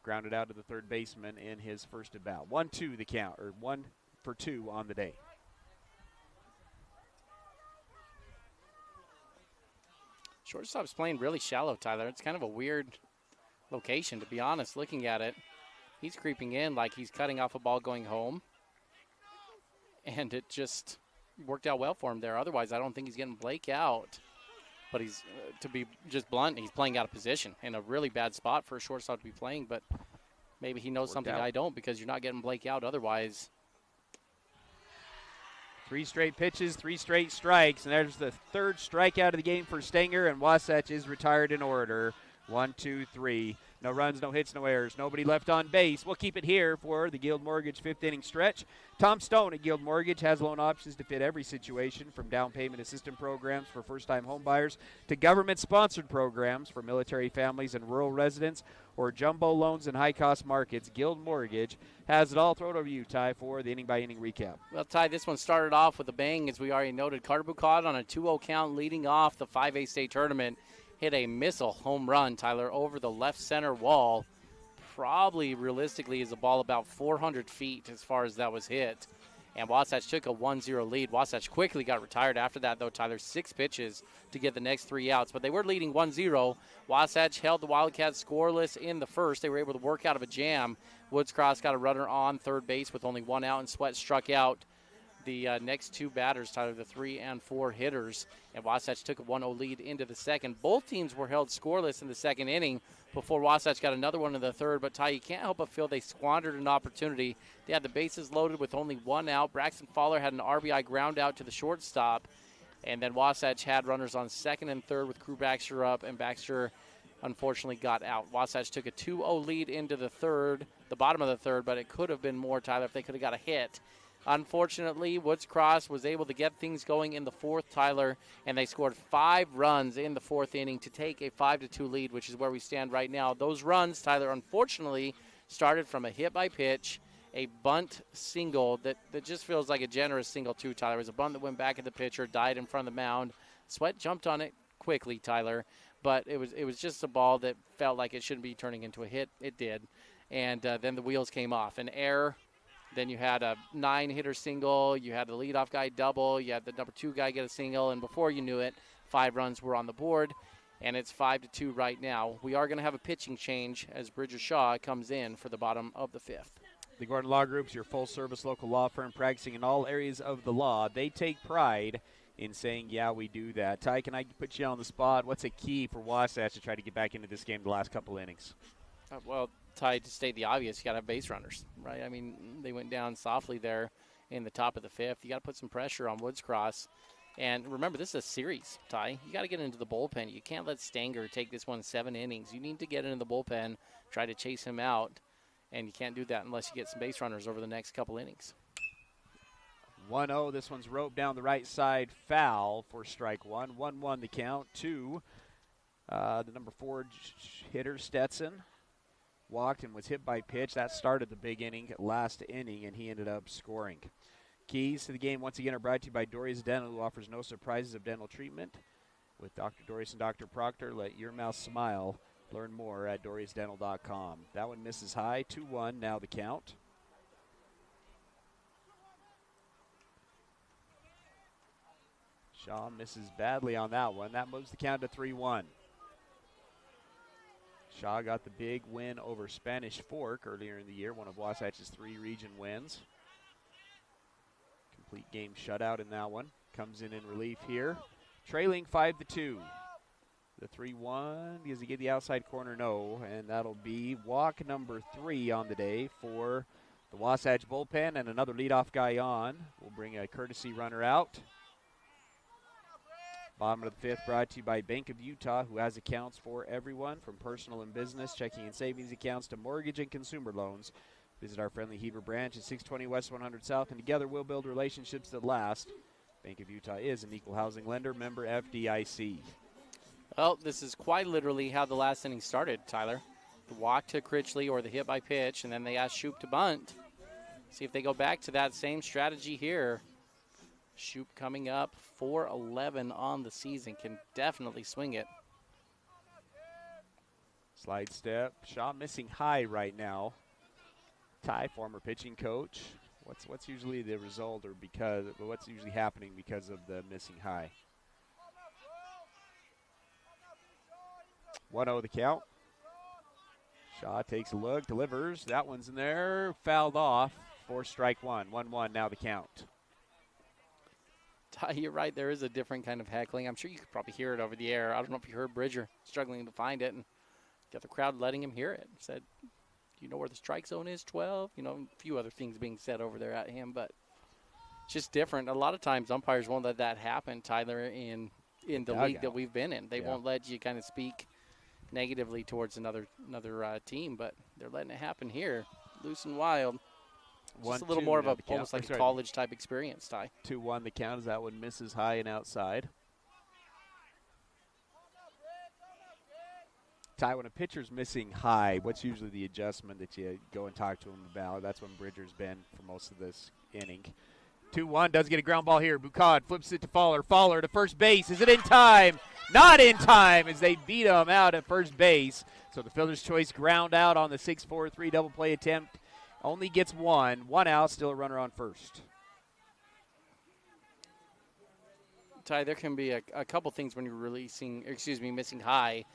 Grounded out to the third baseman in his first at bat. 1-2 the count, or 1 for 2 on the day. Shortstop's playing really shallow, Tyler. It's kind of a weird location, to be honest, looking at it. He's creeping in like he's cutting off a ball going home. And it just worked out well for him there. Otherwise, I don't think he's getting Blake out. But he's, to be just blunt, he's playing out of position in a really bad spot for a shortstop to be playing. But maybe he knows something I don't, because you're not getting Blake out otherwise. 3 straight pitches, 3 straight strikes, and there's the third strikeout of the game for Stenger, and Wasatch is retired in order. 1, 2, 3. No runs, no hits, no errors. Nobody left on base. We'll keep it here for the Guild Mortgage 5th inning stretch. Tom Stone at Guild Mortgage has loan options to fit every situation, from down payment assistance programs for first-time home buyers to government-sponsored programs for military families and rural residents, or jumbo loans in high-cost markets. Guild Mortgage has it all. Throw it over to you, Ty, for the inning-by-inning recap. Well, Ty, this one started off with a bang, as we already noted. Carter Bucad on a 2-0 count leading off the 5A state tournament. Hit a missile home run, Tyler, over the left center wall. Probably realistically is a ball about 400 feet as far as that was hit. And Wasatch took a 1-0 lead. Wasatch quickly got retired after that, though, Tyler. 6 pitches to get the next 3 outs. But they were leading 1-0. Wasatch held the Wildcats scoreless in the first. They were able to work out of a jam. Woods Cross got a runner on third base with only 1 out, and Sweat struck out the next 2 batters, Tyler, the 3 and 4 hitters. And Wasatch took a 1-0 lead into the second. Both teams were held scoreless in the second inning before Wasatch got another one in the third. But, Ty, you can't help but feel they squandered an opportunity. They had the bases loaded with only 1 out. Braxton Fowler had an RBI ground out to the shortstop. And then Wasatch had runners on second and third with Crew Baxter up, and Baxter unfortunately got out. Wasatch took a 2-0 lead into the third, the bottom of the third, but it could have been more, Tyler, if they could have got a hit. Unfortunately, Woods Cross was able to get things going in the fourth, Tyler, and they scored 5 runs in the fourth inning to take a 5-2 lead, which is where we stand right now. Those runs, Tyler, unfortunately started from a hit by pitch, a bunt single that just feels like a generous single too, Tyler. It was a bunt that went back at the pitcher, died in front of the mound. Sweat jumped on it quickly, Tyler, but it was just a ball that felt like it shouldn't be turning into a hit. It did. And then the wheels came off. An error Then you had a 9-hitter single. You had the leadoff guy double. You had the number 2 guy get a single. And before you knew it, 5 runs were on the board. And it's 5-2 right now. We are going to have a pitching change as Bridger Shaw comes in for the bottom of the 5th. The Gordon Law Group's your full-service local law firm practicing in all areas of the law. They take pride in saying, yeah, we do that. Ty, can I put you on the spot? What's a key for Wasatch to try to get back into this game the last couple innings? Well, Ty, to state the obvious, you got to have base runners, right? I mean, they went down softly there in the top of the 5th. You got to put some pressure on Woods Cross. And remember, this is a series, Ty. You got to get into the bullpen. You can't let Stanger take this one 7 innings. You need to get into the bullpen, try to chase him out, and you can't do that unless you get some base runners over the next couple innings. 1-0. This one's roped down the right side, foul for strike one. 1-1 the count to the number 4 hitter, Stetson. Walked and was hit by pitch. That started the big inning, last inning, and he ended up scoring. Keys to the game once again are brought to you by Dory's Dental, who offers no surprises of dental treatment. With Dr. Doris and Dr. Proctor, let your mouth smile. Learn more at dorysdental.com. That one misses high. 2-1 now the count. Shaw misses badly on that one. That moves the count to 3-1. Shaw got the big win over Spanish Fork earlier in the year, one of Wasatch's 3 region wins. Complete game shutout in that one. Comes in relief here. Trailing 5-2. The 3-1, does he get the outside corner? No, and that'll be walk number 3 on the day for the Wasatch bullpen, and another leadoff guy on. We'll bring a courtesy runner out. Bottom of the 5th brought to you by Bank of Utah, who has accounts for everyone from personal and business, checking and savings accounts to mortgage and consumer loans. Visit our friendly Heber branch at 620 West 100 South, and together we'll build relationships that last. Bank of Utah is an equal housing lender, member FDIC. Well, this is quite literally how the last inning started, Tyler. The walk to Critchley or the hit by pitch, and then they asked Shoup to bunt. See if they go back to that same strategy here. Shoup coming up 4-11 on the season, can definitely swing it. Slide step. Shaw missing high right now. Ty, former pitching coach. What's usually the result, or what's usually happening because of the missing high? 1-0 the count. Shaw takes a look, delivers. That one's in there, fouled off for strike one. 1-1 now the count. Ty, you're right. There is a different kind of heckling. I'm sure you could probably hear it over the air. I don't know if you heard Bridger struggling to find it, and got the crowd letting him hear it. Said, "Do you know where the strike zone is? 12." You know, a few other things being said over there at him, but it's just different. A lot of times, umpires won't let that happen, Tyler, in the league that we've been in. They won't let you kind of speak negatively towards another team, but they're letting it happen here, loose and wild. Just a little more of almost like a college type experience, Ty. 2-1 the count as that one misses high and outside. Ty, when a pitcher's missing high, what's usually the adjustment that you go and talk to him about? That's when Bridger's been for most of this inning. 2-1, does get a ground ball here. Bucad flips it to Fowler. Fowler to first base. Is it in time? Not in time as they beat him out at first base. So the fielder's choice ground out on the 6-4-3 double play attempt. Only gets one out, still a runner on first. Ty, there can be a couple things when you're missing high.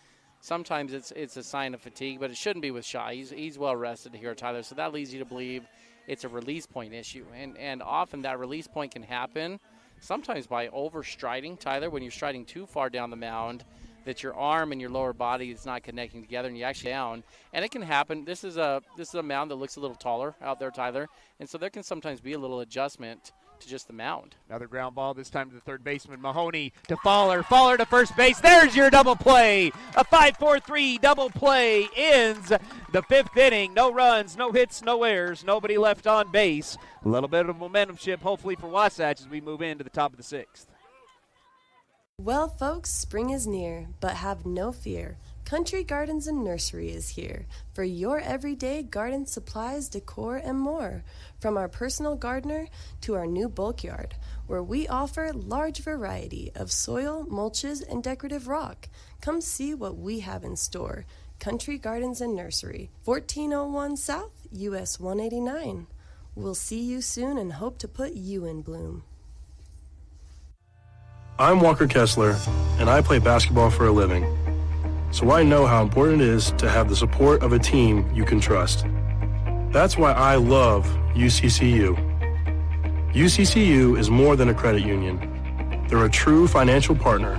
Sometimes it's a sign of fatigue, but it shouldn't be with Shaw. He's well rested here, Tyler. So that leads you to believe it's a release point issue. And often that release point can happen sometimes by overstriding, Tyler, when you're striding too far down the mound, that your arm and your lower body is not connecting together and you actually down. And it can happen. This is a mound that looks a little taller out there, Tyler. And so there can sometimes be a little adjustment to just the mound. Another ground ball, this time to the third baseman. Mahoney to Fowler. Fowler to first base. There's your double play. A 5-4-3 double play ends the 5th inning. No runs, no hits, no errors. Nobody left on base. A little bit of momentum shift, hopefully, for Wasatch as we move into the top of the 6th. Well, folks, spring is near, but have no fear. Country Gardens and Nursery is here for your everyday garden supplies, decor, and more. From our personal gardener to our new bulk yard, where we offer large variety of soil, mulches, and decorative rock. Come see what we have in store. Country Gardens and Nursery, 1401 South, US 189. We'll see you soon and hope to put you in bloom. I'm Walker Kessler, and I play basketball for a living. So I know how important it is to have the support of a team you can trust. That's why I love UCCU. UCCU is more than a credit union. They're a true financial partner,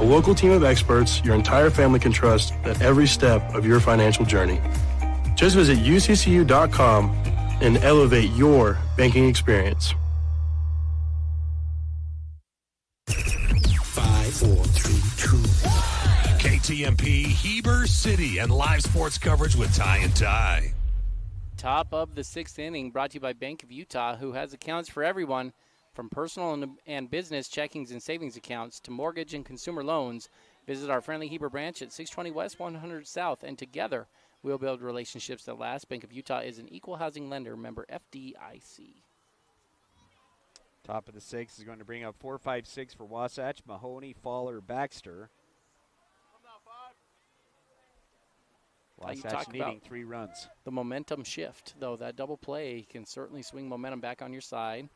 a local team of experts your entire family can trust at every step of your financial journey. Just visit uccu.com and elevate your banking experience. 5, 4, 3, 2, 1. KTMP Heber City and live sports coverage with Ty and Ty. Top of the 6th inning, brought to you by Bank of Utah, who has accounts for everyone from personal and business checkings and savings accounts to mortgage and consumer loans. Visit our friendly Heber branch at 620 West 100 South, and together we'll build relationships that last. Bank of Utah is an equal housing lender, member FDIC. Top of the 6th is going to bring up 4-5-6 for Wasatch, Mahoney, Fowler, Baxter. Wasatch needing 3 runs. The momentum shift, though. That double play can certainly swing momentum back on your side.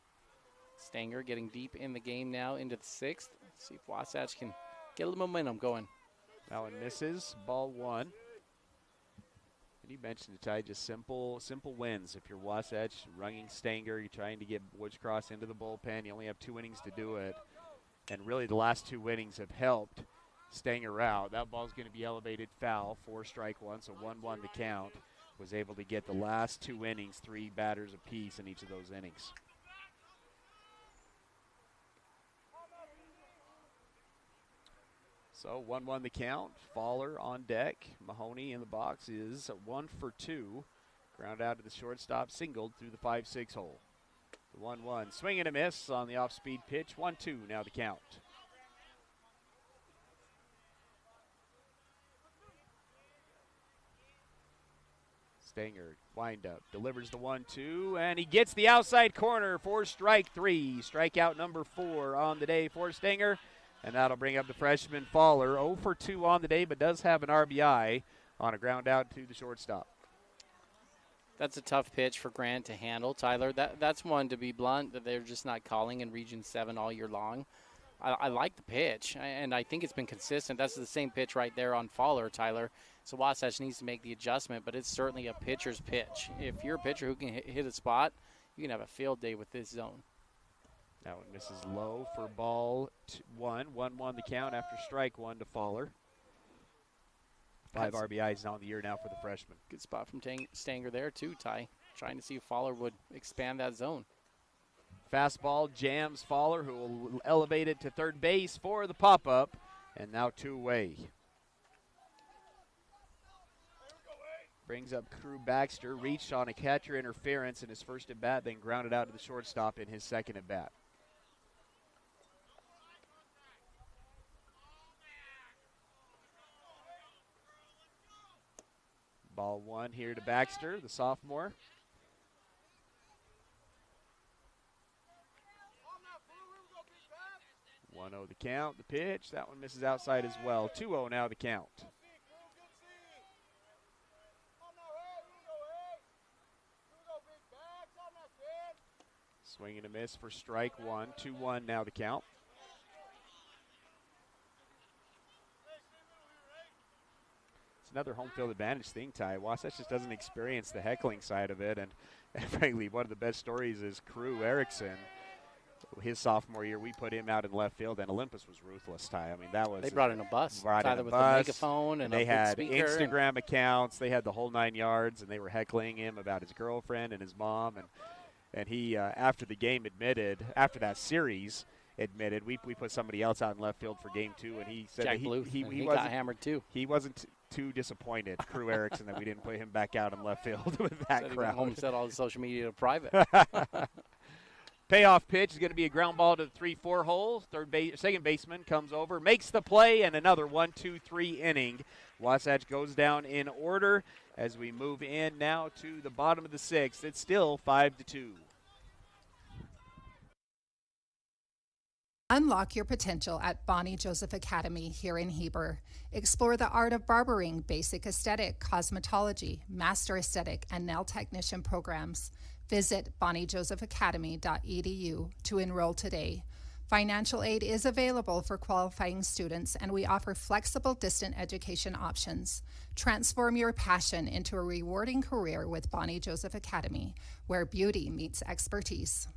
Stanger getting deep in the game now into the 6th. Let's see if Wasatch can get a little momentum going. That one misses. Ball 1. And you mentioned it, Ty, just simple wins. If you're Wasatch, running Stanger, you're trying to get Woodscross into the bullpen. You only have 2 innings to do it. And really the last 2 innings have helped Stanger out. That ball's going to be elevated foul, 4 strike 1, so 1-1 the count. Was able to get the last 2 innings, 3 batters apiece in each of those innings. So 1-1 the count. Fowler on deck. Mahoney in the box is 1 for 2. Ground out to the shortstop, singled through the 5-6 hole. The 1-1 swing and a miss on the off-speed pitch. 1-2 now the count. Stanger, wind up, delivers the 1-2, and he gets the outside corner for strike 3. Strikeout number 4 on the day for Stanger, and that'll bring up the freshman Fowler. 0 for 2 on the day, but does have an RBI on a ground out to the shortstop. That's a tough pitch for Grant to handle, Tyler. That's one, to be blunt, that they're just not calling in Region 7 all year long. I like the pitch, and I think it's been consistent. That's the same pitch right there on Fowler, Tyler. So Wasatch needs to make the adjustment, but it's certainly a pitcher's pitch. If you're a pitcher who can hit a spot, you can have a field day with this zone. That one misses low for ball 1. 1-1 the count after strike 1 to Fowler. 5 RBIs on the year now for the freshman. Good spot from Stanger there too, Ty. Trying to see if Fowler would expand that zone. Fastball jams Fowler, who will elevate it to third base for the pop-up, and now 2 away. Brings up Crew Baxter, reached on a catcher interference in his first at-bat, then grounded out to the shortstop in his second at-bat. Ball 1 here to Baxter, the sophomore. 1-0 the count, the pitch. That one misses outside as well. 2-0 now the count. Swing and a miss for strike 1. 2-1 now the count. It's another home field advantage thing, Ty. Wasatch just doesn't experience the heckling side of it. And frankly, one of the best stories is Crew Erickson. His sophomore year, we put him out in left field, and Olympus was ruthless, Ty. I mean, that was... They brought in a bus. Tyler with a megaphone and they a had big speaker. Instagram accounts. They had the whole 9 yards, and they were heckling him about his girlfriend and his mom. And he, after the game, admitted, after that series, we put somebody else out in left field for game 2, and he said Jack that he got hammered too. He wasn't too disappointed, Crew Erickson, that we didn't put him back out in left field with that Said crowd. He went home and set all the social media to private. Payoff pitch is going to be a ground ball to the 3-4 hole. Second baseman comes over, makes the play, and another 1-2-3 inning. Wasatch goes down in order as we move in now to the bottom of the 6th. It's still 5-2. Unlock your potential at Bonnie Joseph Academy here in Heber. Explore the art of barbering, basic aesthetic, cosmetology, master aesthetic, and nail technician programs. Visit bonniejosephacademy.edu to enroll today. Financial aid is available for qualifying students, and we offer flexible distant education options. Transform your passion into a rewarding career with Bonnie Joseph Academy, where beauty meets expertise.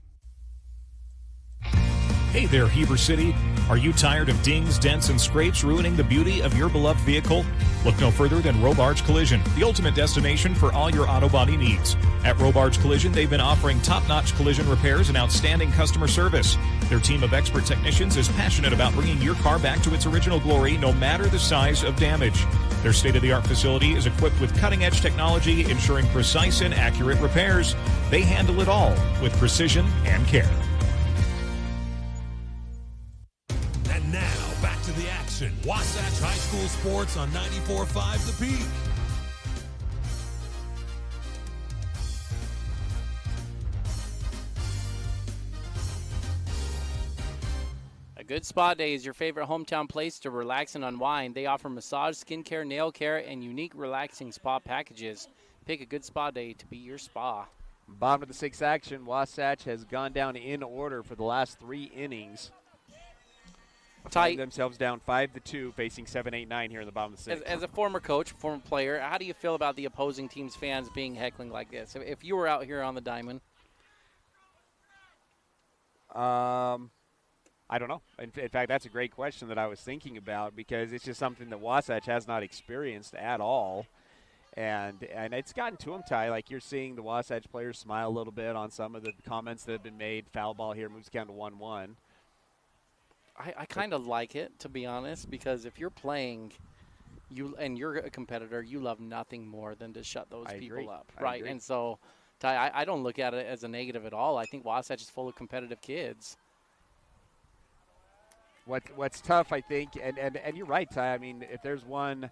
Hey there, Heber City. Are you tired of dings, dents, and scrapes ruining the beauty of your beloved vehicle? Look no further than Robards Collision, the ultimate destination for all your auto body needs. At Robards Collision, they've been offering top-notch collision repairs and outstanding customer service. Their team of expert technicians is passionate about bringing your car back to its original glory, no matter the size of damage. Their state-of-the-art facility is equipped with cutting-edge technology, ensuring precise and accurate repairs. They handle it all with precision and care. And now, back to the action. Wasatch High School Sports on 94.5 The Peak. A good spa day is your favorite hometown place to relax and unwind. They offer massage, skincare, nail care, and unique relaxing spa packages. Pick a good spa day to be your spa. Bottom of the sixth action, Wasatch has gone down in order for the last 3 innings. Tying themselves down 5-2, facing 7-8-9 here in the bottom of the sixth. As a former coach, former player, how do you feel about the opposing team's fans being heckling like this? If you were out here on the diamond, I don't know. In fact, that's a great question that I was thinking about, because it's just something that Wasatch has not experienced at all. And it's gotten to him, Ty. Like, you're seeing the Wasatch players smile a little bit on some of the comments that have been made. Foul ball here, moves count to 1-1. I kind of like it, to be honest, because if you're playing and you're a competitor, you love nothing more than to shut those people up, right? And so, Ty, I don't look at it as a negative at all. I think Wasatch is full of competitive kids. What's tough, I think, and you're right, Ty. I mean, if there's one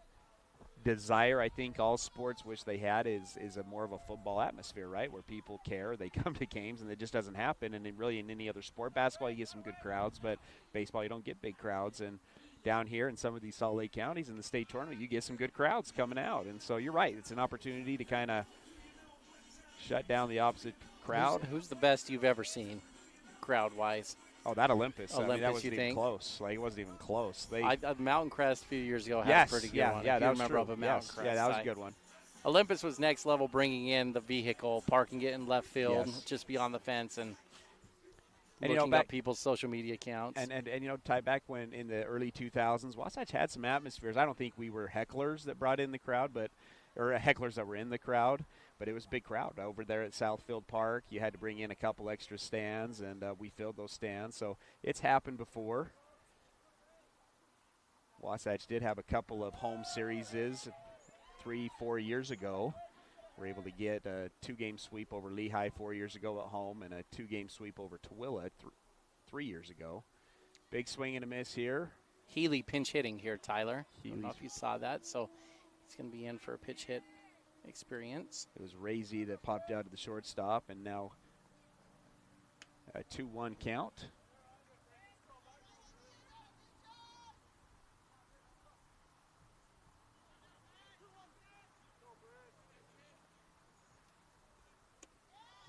desire I think all sports wish they had is a more of a football atmosphere, right, where people care, they come to games, and it just doesn't happen. And really in any other sport, basketball you get some good crowds, but baseball you don't get big crowds. And down here in some of these Salt Lake counties in the state tournament, you get some good crowds coming out. And so you're right, it's an opportunity to kind of shut down the opposite crowd. Who's the best you've ever seen crowd-wise? Oh, that Olympus. I mean, that wasn't even think? Close. Like, it wasn't even close. Mountain Crest a few years ago had a pretty good one. Yeah, that was true. Mountain Crest. Yeah, that was a good one. Olympus was next level, bringing in the vehicle, parking it in left field, just beyond the fence, and looking up people's social media accounts. And you know, Ty, back when in the early 2000s, Wasatch had some atmospheres. I don't think we were hecklers that brought in the crowd, or hecklers that were in the crowd. But it was a big crowd over there at Southfield Park. You had to bring in a couple extra stands, and we filled those stands. So it's happened before. Wasatch did have a couple of home series 3-4 years ago. We're able to get a 2-game sweep over Lehigh 4 years ago at home, and a 2-game sweep over Tooele 3 years ago. Big swing and a miss here. Healy pinch hitting here, Tyler. I don't know if you saw that. So he's going to be in for a pitch hit experience. It was Razy that popped out to the shortstop, and now a 2-1 count.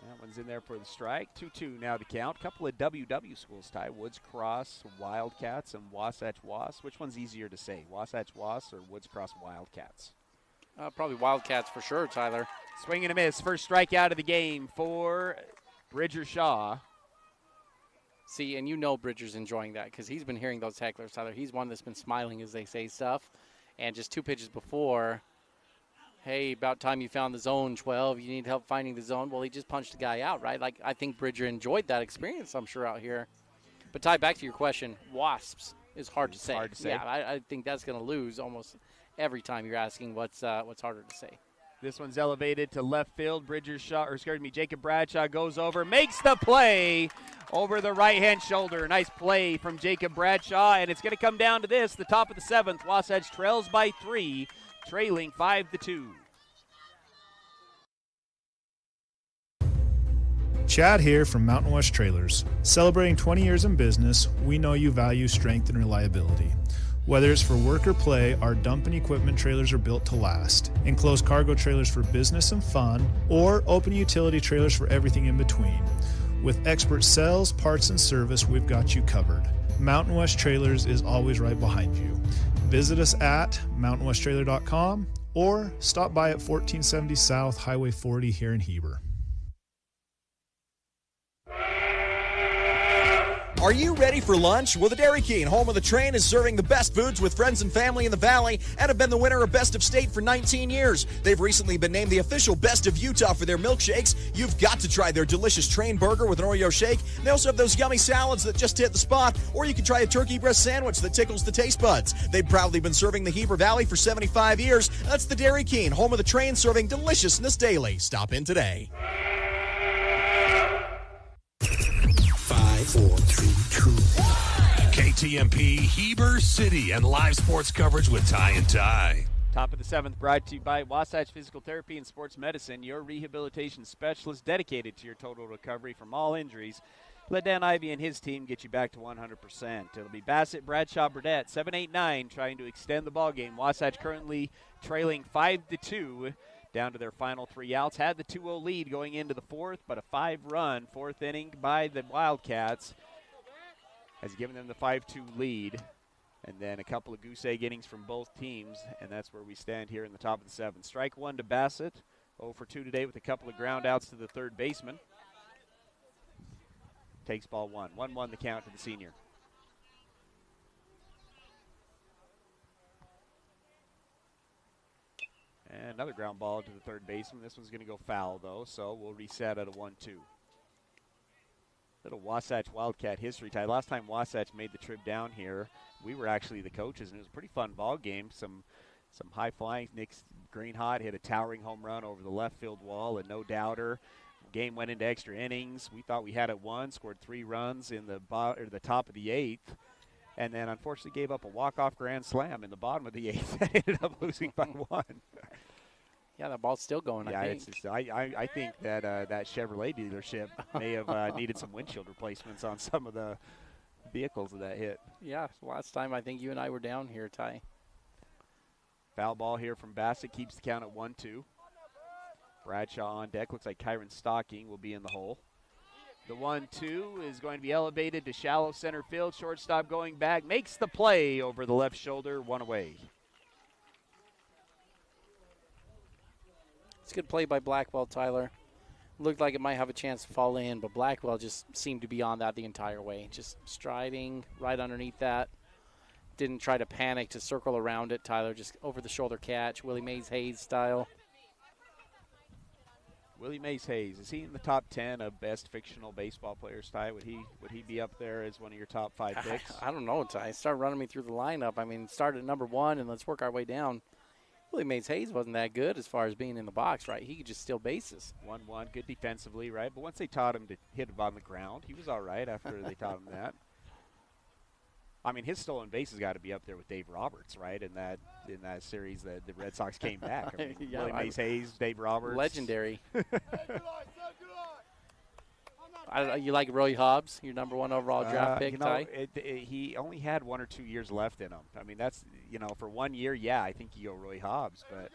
That one's in there for the strike. 2-2 now to count. Couple of WW schools, Ty. Woods Cross Wildcats and Wasatch Was. Which one's easier to say, Wasatch Was or Woods Cross Wildcats? Probably Wildcats for sure, Tyler. Swing and a miss. First strikeout of the game for Bridger Shaw. See, and you know Bridger's enjoying that because he's been hearing those hecklers, Tyler. He's one that's been smiling as they say stuff. And just 2 pitches before, hey, about time you found the zone, 12. You need help finding the zone. Well, he just punched the guy out, right? Like, I think Bridger enjoyed that experience, I'm sure, out here. But, Ty, back to your question, Wasps is hard to say. Hard to say. Yeah, I think that's going to lose almost every time you're asking what's harder to say. This one's elevated to left field. Jacob Bradshaw goes over, makes the play over the right-hand shoulder. Nice play from Jacob Bradshaw, and it's going to come down to this, the top of the 7th. Wasatch trails by 3, trailing 5-2. Chad here from Mountain West Trailers. Celebrating 20 years in business, we know you value strength and reliability. Whether it's for work or play, our dump and equipment trailers are built to last. Enclosed cargo trailers for business and fun, or open utility trailers for everything in between. With expert sales, parts, and service, we've got you covered. Mountain West Trailers is always right behind you. Visit us at mountainwesttrailer.com or stop by at 1470 South Highway 40 here in Heber. Are you ready for lunch? Well, the Dairy King, home of the train, is serving the best foods with friends and family in the Valley and have been the winner of Best of State for 19 years. They've recently been named the official Best of Utah for their milkshakes. You've got to try their delicious train burger with an Oreo shake. They also have those yummy salads that just hit the spot, or you can try a turkey breast sandwich that tickles the taste buds. They've proudly been serving the Heber Valley for 75 years. That's the Dairy King, home of the train, serving deliciousness daily. Stop in today. 5, 4, 3, 2. KTMP Heber City and live sports coverage with Ty and Ty. Top of the 7th, brought to you by Wasatch Physical Therapy and Sports Medicine, your rehabilitation specialist dedicated to your total recovery from all injuries. Let Dan Ivey and his team get you back to 100%. It'll be Bassett, Bradshaw, Burdette, 7-8-9, trying to extend the ball game. Wasatch currently trailing 5-2. Down to their final 3 outs. Had the 2-0 lead going into the 4th, but a 5-run 4th inning by the Wildcats has given them the 5-2 lead. And then a couple of goose egg innings from both teams, and that's where we stand here in the top of the 7th. Strike 1 to Bassett. 0 for 2 today with a couple of ground outs to the third baseman. Takes ball 1. 1-1 the count to the senior. And another ground ball to the third baseman. This one's going to go foul, though, so we'll reset at a 1-2. Little Wasatch Wildcat history tie. Last time Wasatch made the trip down here, we were actually the coaches, and it was a pretty fun ball game. Some high flying. Nick Greenhot hit a towering home run over the left field wall, and no doubter. Game went into extra innings. We thought we had it won, scored 3 runs in the top of the 8th. And then, unfortunately, gave up a walk-off grand slam in the bottom of the 8th that ended up losing by 1. Yeah, that ball's still going, yeah, I think. I think that that Chevrolet dealership may have needed some windshield replacements on some of the vehicles of that hit. Yeah, last time I think you and I were down here, Ty. Foul ball here from Bassett keeps the count at 1-2. Bradshaw on deck. Looks like Kyron Stocking will be in the hole. The 1-2 is going to be elevated to shallow center field. Shortstop going back. Makes the play over the left shoulder. 1 away. It's a good play by Blackwell, Tyler. Looked like it might have a chance to fall in, but Blackwell just seemed to be on that the entire way. Just striding right underneath that. Didn't try to panic to circle around it, Tyler. Just over-the-shoulder catch, Willie Mays Hayes style. Willie Mays Hayes, is he in the top 10 of best fictional baseball players, Ty? Would he be up there as one of your top 5 picks? I don't know, Ty. Start running me through the lineup. I mean, start at number 1 and let's work our way down. Willie Mays Hayes wasn't that good as far as being in the box, right? He could just steal bases. 1-1, good defensively, right? But once they taught him to hit it on the ground, he was all right after they taught him that. I mean, his stolen base has got to be up there with Dave Roberts, right? In that series that the Red Sox came back. I mean, yeah, Willie Mays Hayes, Dave Roberts, legendary. You like Roy Hobbs, your number 1 overall draft pick, Ty? He only had 1 or 2 years left in him. I mean, that's, for 1 year, yeah, I think you go Roy Hobbs. But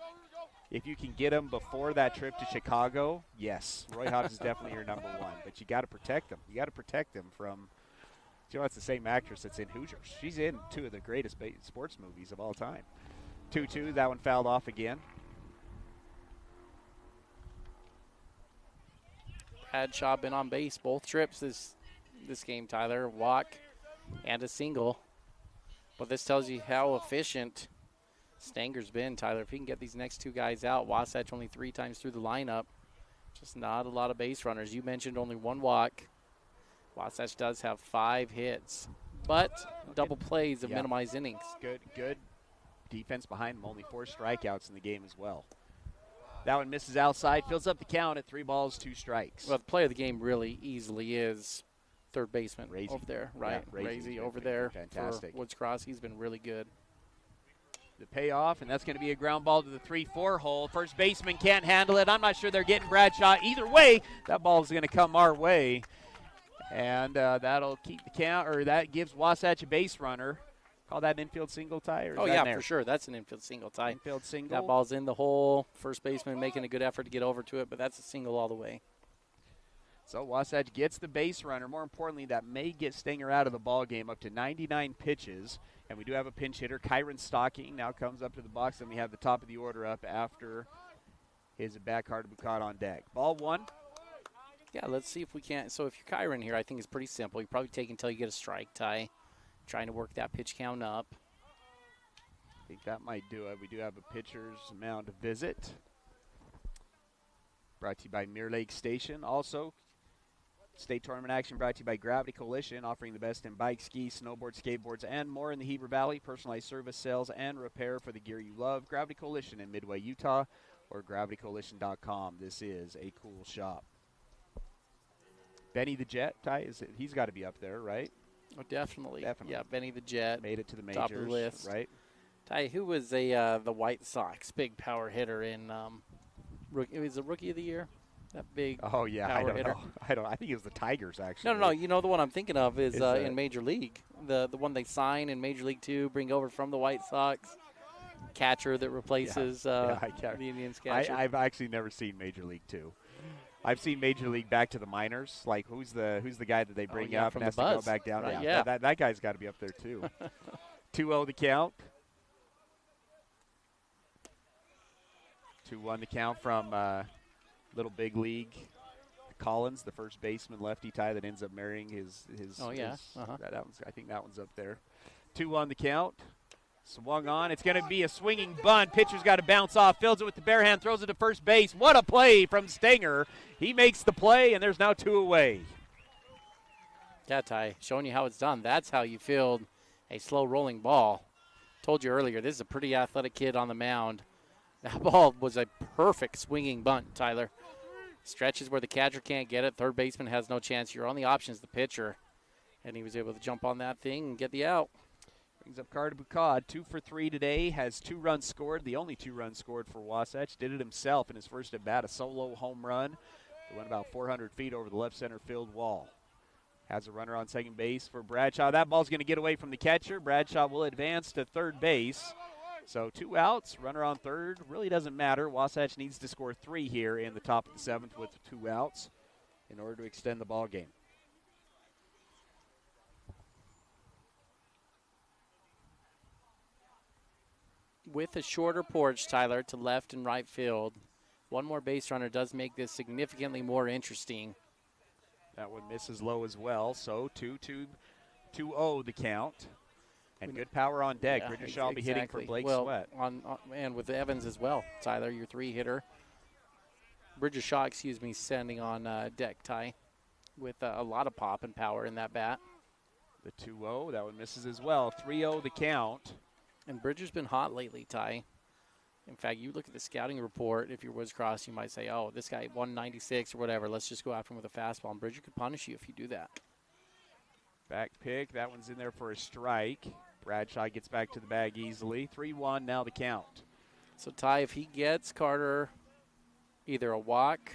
if you can get him before that trip to Chicago, yes, Roy Hobbs is definitely your number 1. But you got to protect him. You got to protect him from. That's the same actress that's in Hoosiers. She's in 2 of the greatest sports movies of all time. 2-2, that one fouled off again. Bradshaw been on base both trips this game, Tyler. Walk and a single. But this tells you how efficient Stanger's been, Tyler. If he can get these next 2 guys out, Wasatch only 3 times through the lineup. Just not a lot of base runners. You mentioned only 1 walk. Wasatch does have 5 hits, but double plays of minimized innings. Good defense behind them. Only 4 strikeouts in the game as well. That one misses outside, fills up the count at 3 balls, 2 strikes. Well, the play of the game really easily is third baseman Razy. Over there, right? Yeah, Razy over there fantastic. For Woods Cross. He's been really good. The payoff, and that's going to be a ground ball to the 3-4 hole. First baseman can't handle it. I'm not sure they're getting Bradshaw. Either way, that ball is going to come our way. And that'll keep the count, or that gives Wasatch a base runner. Call that an infield single, Ty? Or oh, yeah, for sure. That's an infield single, Ty. Infield single. That ball's in the hole. First baseman making a good effort to get over to it, but that's a single all the way. So Wasatch gets the base runner. More importantly, that may get Stenger out of the ball game up to 99 pitches. And we do have a pinch hitter. Kyron Stocking now comes up to the box, and we have the top of the order up after his back card caught on deck. Ball one. Yeah, let's see if we can't. So if you're Kyron here, I think it's pretty simple. You probably take until you get a strike, Ty. Trying to work that pitch count up. I think that might do it. We do have a pitcher's mound visit. Brought to you by Mirror Lake Station. Also, state tournament action brought to you by Gravity Coalition, offering the best in bikes, skis, snowboards, skateboards, and more in the Heber Valley. Personalized service, sales, and repair for the gear you love. Gravity Coalition in Midway, Utah, or gravitycoalition.com. This is a cool shop. Benny the Jet, Ty, he's got to be up there, right? Oh, definitely. Yeah, Benny the Jet. Made it to the majors, top of the list. Right? Ty, who was the White Sox big power hitter in it was the Rookie of the Year? That big power hitter? I don't know. I think it was the Tigers, actually. No. You know the one I'm thinking of is in Major League. The one they sign in Major League 2, bring over from the White Sox. Catcher that replaces the Indians catcher. I've actually never seen Major League 2. I've seen Major League back to the minors. Like, who's the guy that they bring up and has to go back down? Right, that guy's got to be up there, too. 2-0 the count. 2-1 the count from Little Big League Collins, the first baseman lefty, Ty, that ends up marrying his I think that one's up there. 2-1 the count. Swung on. It's going to be a swinging bunt. Pitcher's got to bounce off. Fills it with the bare hand. Throws it to first base. What a play from Stenger. He makes the play, and there's now 2 away. Yeah, Ty, showing you how it's done. That's how you field a slow rolling ball. Told you earlier, this is a pretty athletic kid on the mound. That ball was a perfect swinging bunt, Tyler. Stretches where the catcher can't get it. Third baseman has no chance. You're on the options, the pitcher. And he was able to jump on that thing and get the out. Brings up Carter Bucad, 2 for 3 today, has 2 runs scored, the only 2 runs scored for Wasatch. Did it himself in his first at bat, a solo home run. It went about 400 feet over the left center field wall. Has a runner on second base for Bradshaw. That ball's going to get away from the catcher. Bradshaw will advance to third base. So 2 outs, runner on third. Really doesn't matter. Wasatch needs to score 3 here in the top of the 7th with 2 outs in order to extend the ball game. With a shorter porch, Tyler, to left and right field, one more base runner does make this significantly more interesting. That one misses low as well, so 2-0 the count. And good power on deck. Yeah, Bridgershaw will be hitting for Blake Sweat. And with Evans as well, Tyler, your 3 hitter. Bridgershaw, standing on deck, Ty, with a lot of pop and power in that bat. The 2-0, that one misses as well. 3-0 the count. And Bridger's been hot lately, Ty. In fact, you look at the scouting report, if you're Woods Cross, you might say, oh, this guy 196 or whatever, let's just go after him with a fastball. And Bridger could punish you if you do that. Back pick, that one's in there for a strike. Bradshaw gets back to the bag easily. 3-1 now the count. So, Ty, if he gets Carter either a walk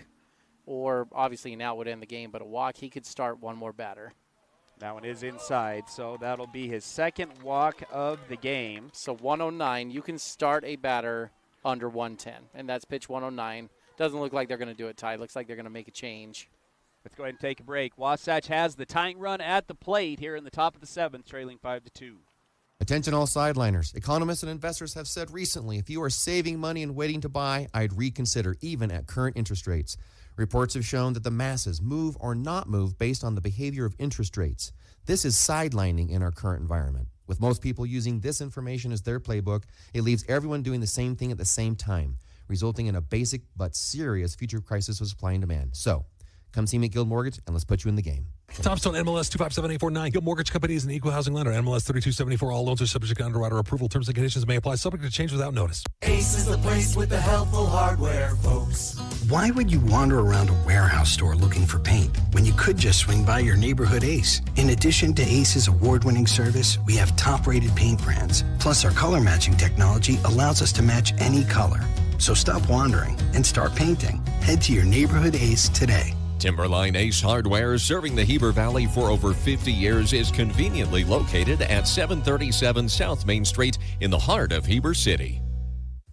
or obviously an out would end the game, but a walk, he could start one more batter. That one is inside, so that'll be his 2nd walk of the game. So 109, you can start a batter under 110, and that's pitch 109. Doesn't look like they're going to do it, Ty. Looks like they're going to make a change. Let's go ahead and take a break. Wasatch has the tying run at the plate here in the top of the 7th, trailing 5-2. Attention all sideliners. Economists and investors have said recently, if you are saving money and waiting to buy, I'd reconsider even at current interest rates. Reports have shown that the masses move or not move based on the behavior of interest rates. This is sidelining in our current environment. With most people using this information as their playbook, it leaves everyone doing the same thing at the same time, resulting in a basic but serious future crisis of supply and demand. So, come see me at Guild Mortgage, and let's put you in the game. Tom Stone, MLS 257849. Guild Mortgage Company is an equal housing lender. MLS 3274. All loans are subject to underwriter approval. Terms and conditions may apply. Subject to change without notice. Ace is the place with the helpful hardware, folks. Why would you wander around a warehouse store looking for paint when you could just swing by your neighborhood Ace? In addition to Ace's award-winning service, we have top-rated paint brands. Plus, our color matching technology allows us to match any color. So stop wandering and start painting. Head to your neighborhood Ace today. Timberline Ace Hardware, serving the Heber Valley for over 50 years, is conveniently located at 737 South Main Street in the heart of Heber City.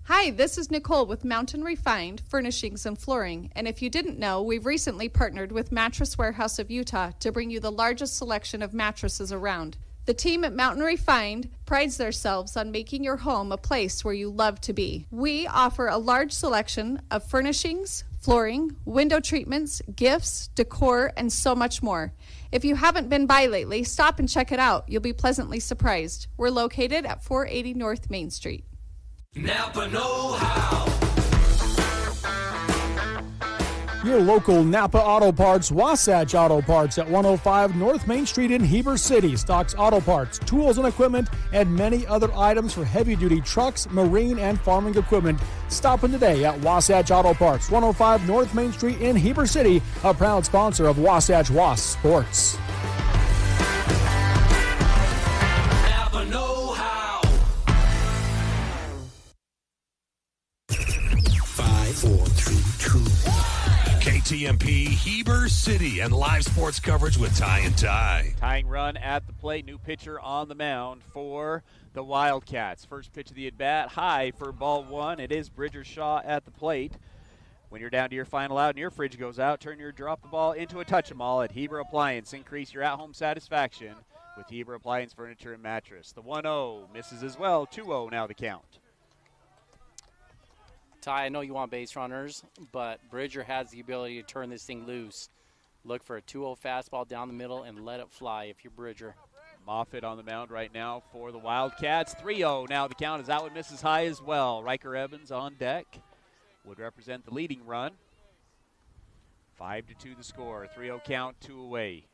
Hi, this is Nicole with Mountain Refined Furnishings and Flooring. And if you didn't know, we've recently partnered with Mattress Warehouse of Utah to bring you the largest selection of mattresses around. The team at Mountain Refined prides themselves on making your home a place where you love to be. We offer a large selection of furnishings, flooring, window treatments, gifts, decor, and so much more. If you haven't been by lately, stop and check it out. You'll be pleasantly surprised. We're located at 480 North Main Street. Napa know-how. Your local Napa Auto Parts, Wasatch Auto Parts at 105 North Main Street in Heber City stocks auto parts, tools and equipment, and many other items for heavy-duty trucks, marine, and farming equipment. Stop in today at Wasatch Auto Parts, 105 North Main Street in Heber City, a proud sponsor of Wasatch Wasp Sports. Napa know-how. 5, 4, 3, 2, 1. KTMP, Heber City, and live sports coverage with Ty and Ty. Tying run at the plate. New pitcher on the mound for the Wildcats. First pitch of the at-bat, high for ball one. It is Bridger Shaw at the plate. When you're down to your final out and your fridge goes out, turn your drop the ball into a touch-em-all at Heber Appliance. Increase your at-home satisfaction with Heber Appliance Furniture and Mattress. The 1-0 misses as well. 2-0 now the count. Ty, I know you want base runners, but Bridger has the ability to turn this thing loose. Look for a 2-0 fastball down the middle and let it fly if you're Bridger. Moffitt on the mound right now for the Wildcats. 3-0 now the count, as that one misses high as well. Riker Evans on deck would represent the leading run. 5-2 the score. 3-0 count, 2 away.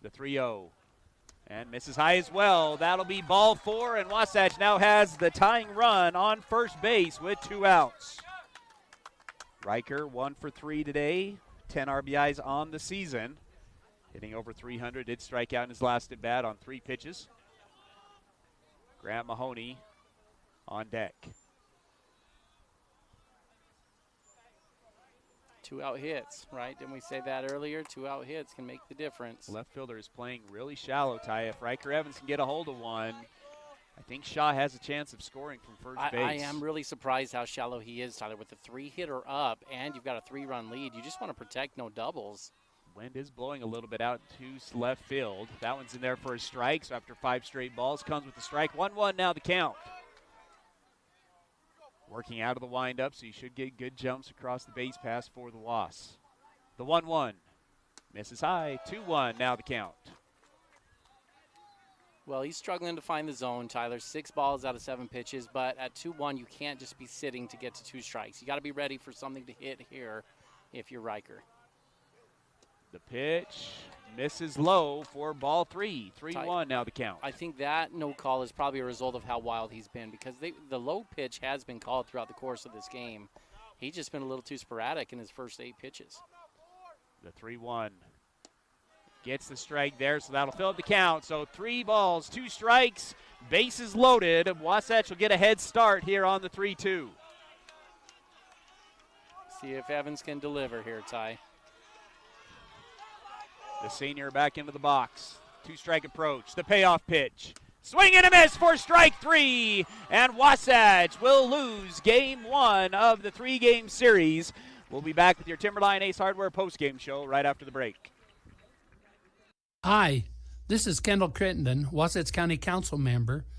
The 3-0. And misses high as well. That'll be ball four, and Wasatch now has the tying run on first base with 2 outs. Riker 1 for 3 today, 10 RBIs on the season. Hitting over 300, did strike out in his last at bat on 3 pitches. Grant Mahoney on deck. 2-out hits, right? Didn't we say that earlier? 2-out hits can make the difference. Left fielder is playing really shallow, Ty. If Riker Evans can get a hold of one, I think Shaw has a chance of scoring from first base. I am really surprised how shallow he is, Tyler. With a 3-hitter up and you've got a 3-run lead, you just want to protect no doubles. Wind is blowing a little bit out to left field. That one's in there for a strike, so after 5 straight balls, comes with the strike. 1-1 now the count. Working out of the windup, so you should get good jumps across the base pass for the Wasps. The 1-1. Misses high. 2-1 now the count. Well, he's struggling to find the zone, Tyler. 6 balls out of 7 pitches, but at 2-1, you can't just be sitting to get to 2 strikes. You got to be ready for something to hit here if you're Riker. The pitch misses low for ball 3. 3-1 now the count. I think that no call is probably a result of how wild he's been, because the low pitch has been called throughout the course of this game. He's just been a little too sporadic in his first 8 pitches. The 3-1 gets the strike there, so that'll fill up the count. So 3 balls, 2 strikes, bases loaded. Wasatch will get a head start here on the 3-2. See if Evans can deliver here, Ty. The senior back into the box. 2-strike approach. The payoff pitch. Swing and a miss for strike 3. And Wasatch will lose game 1 of the 3-game series. We'll be back with your Timberline Ace Hardware postgame show right after the break. Hi, this is Kendall Crittenden, Wasatch County Council member.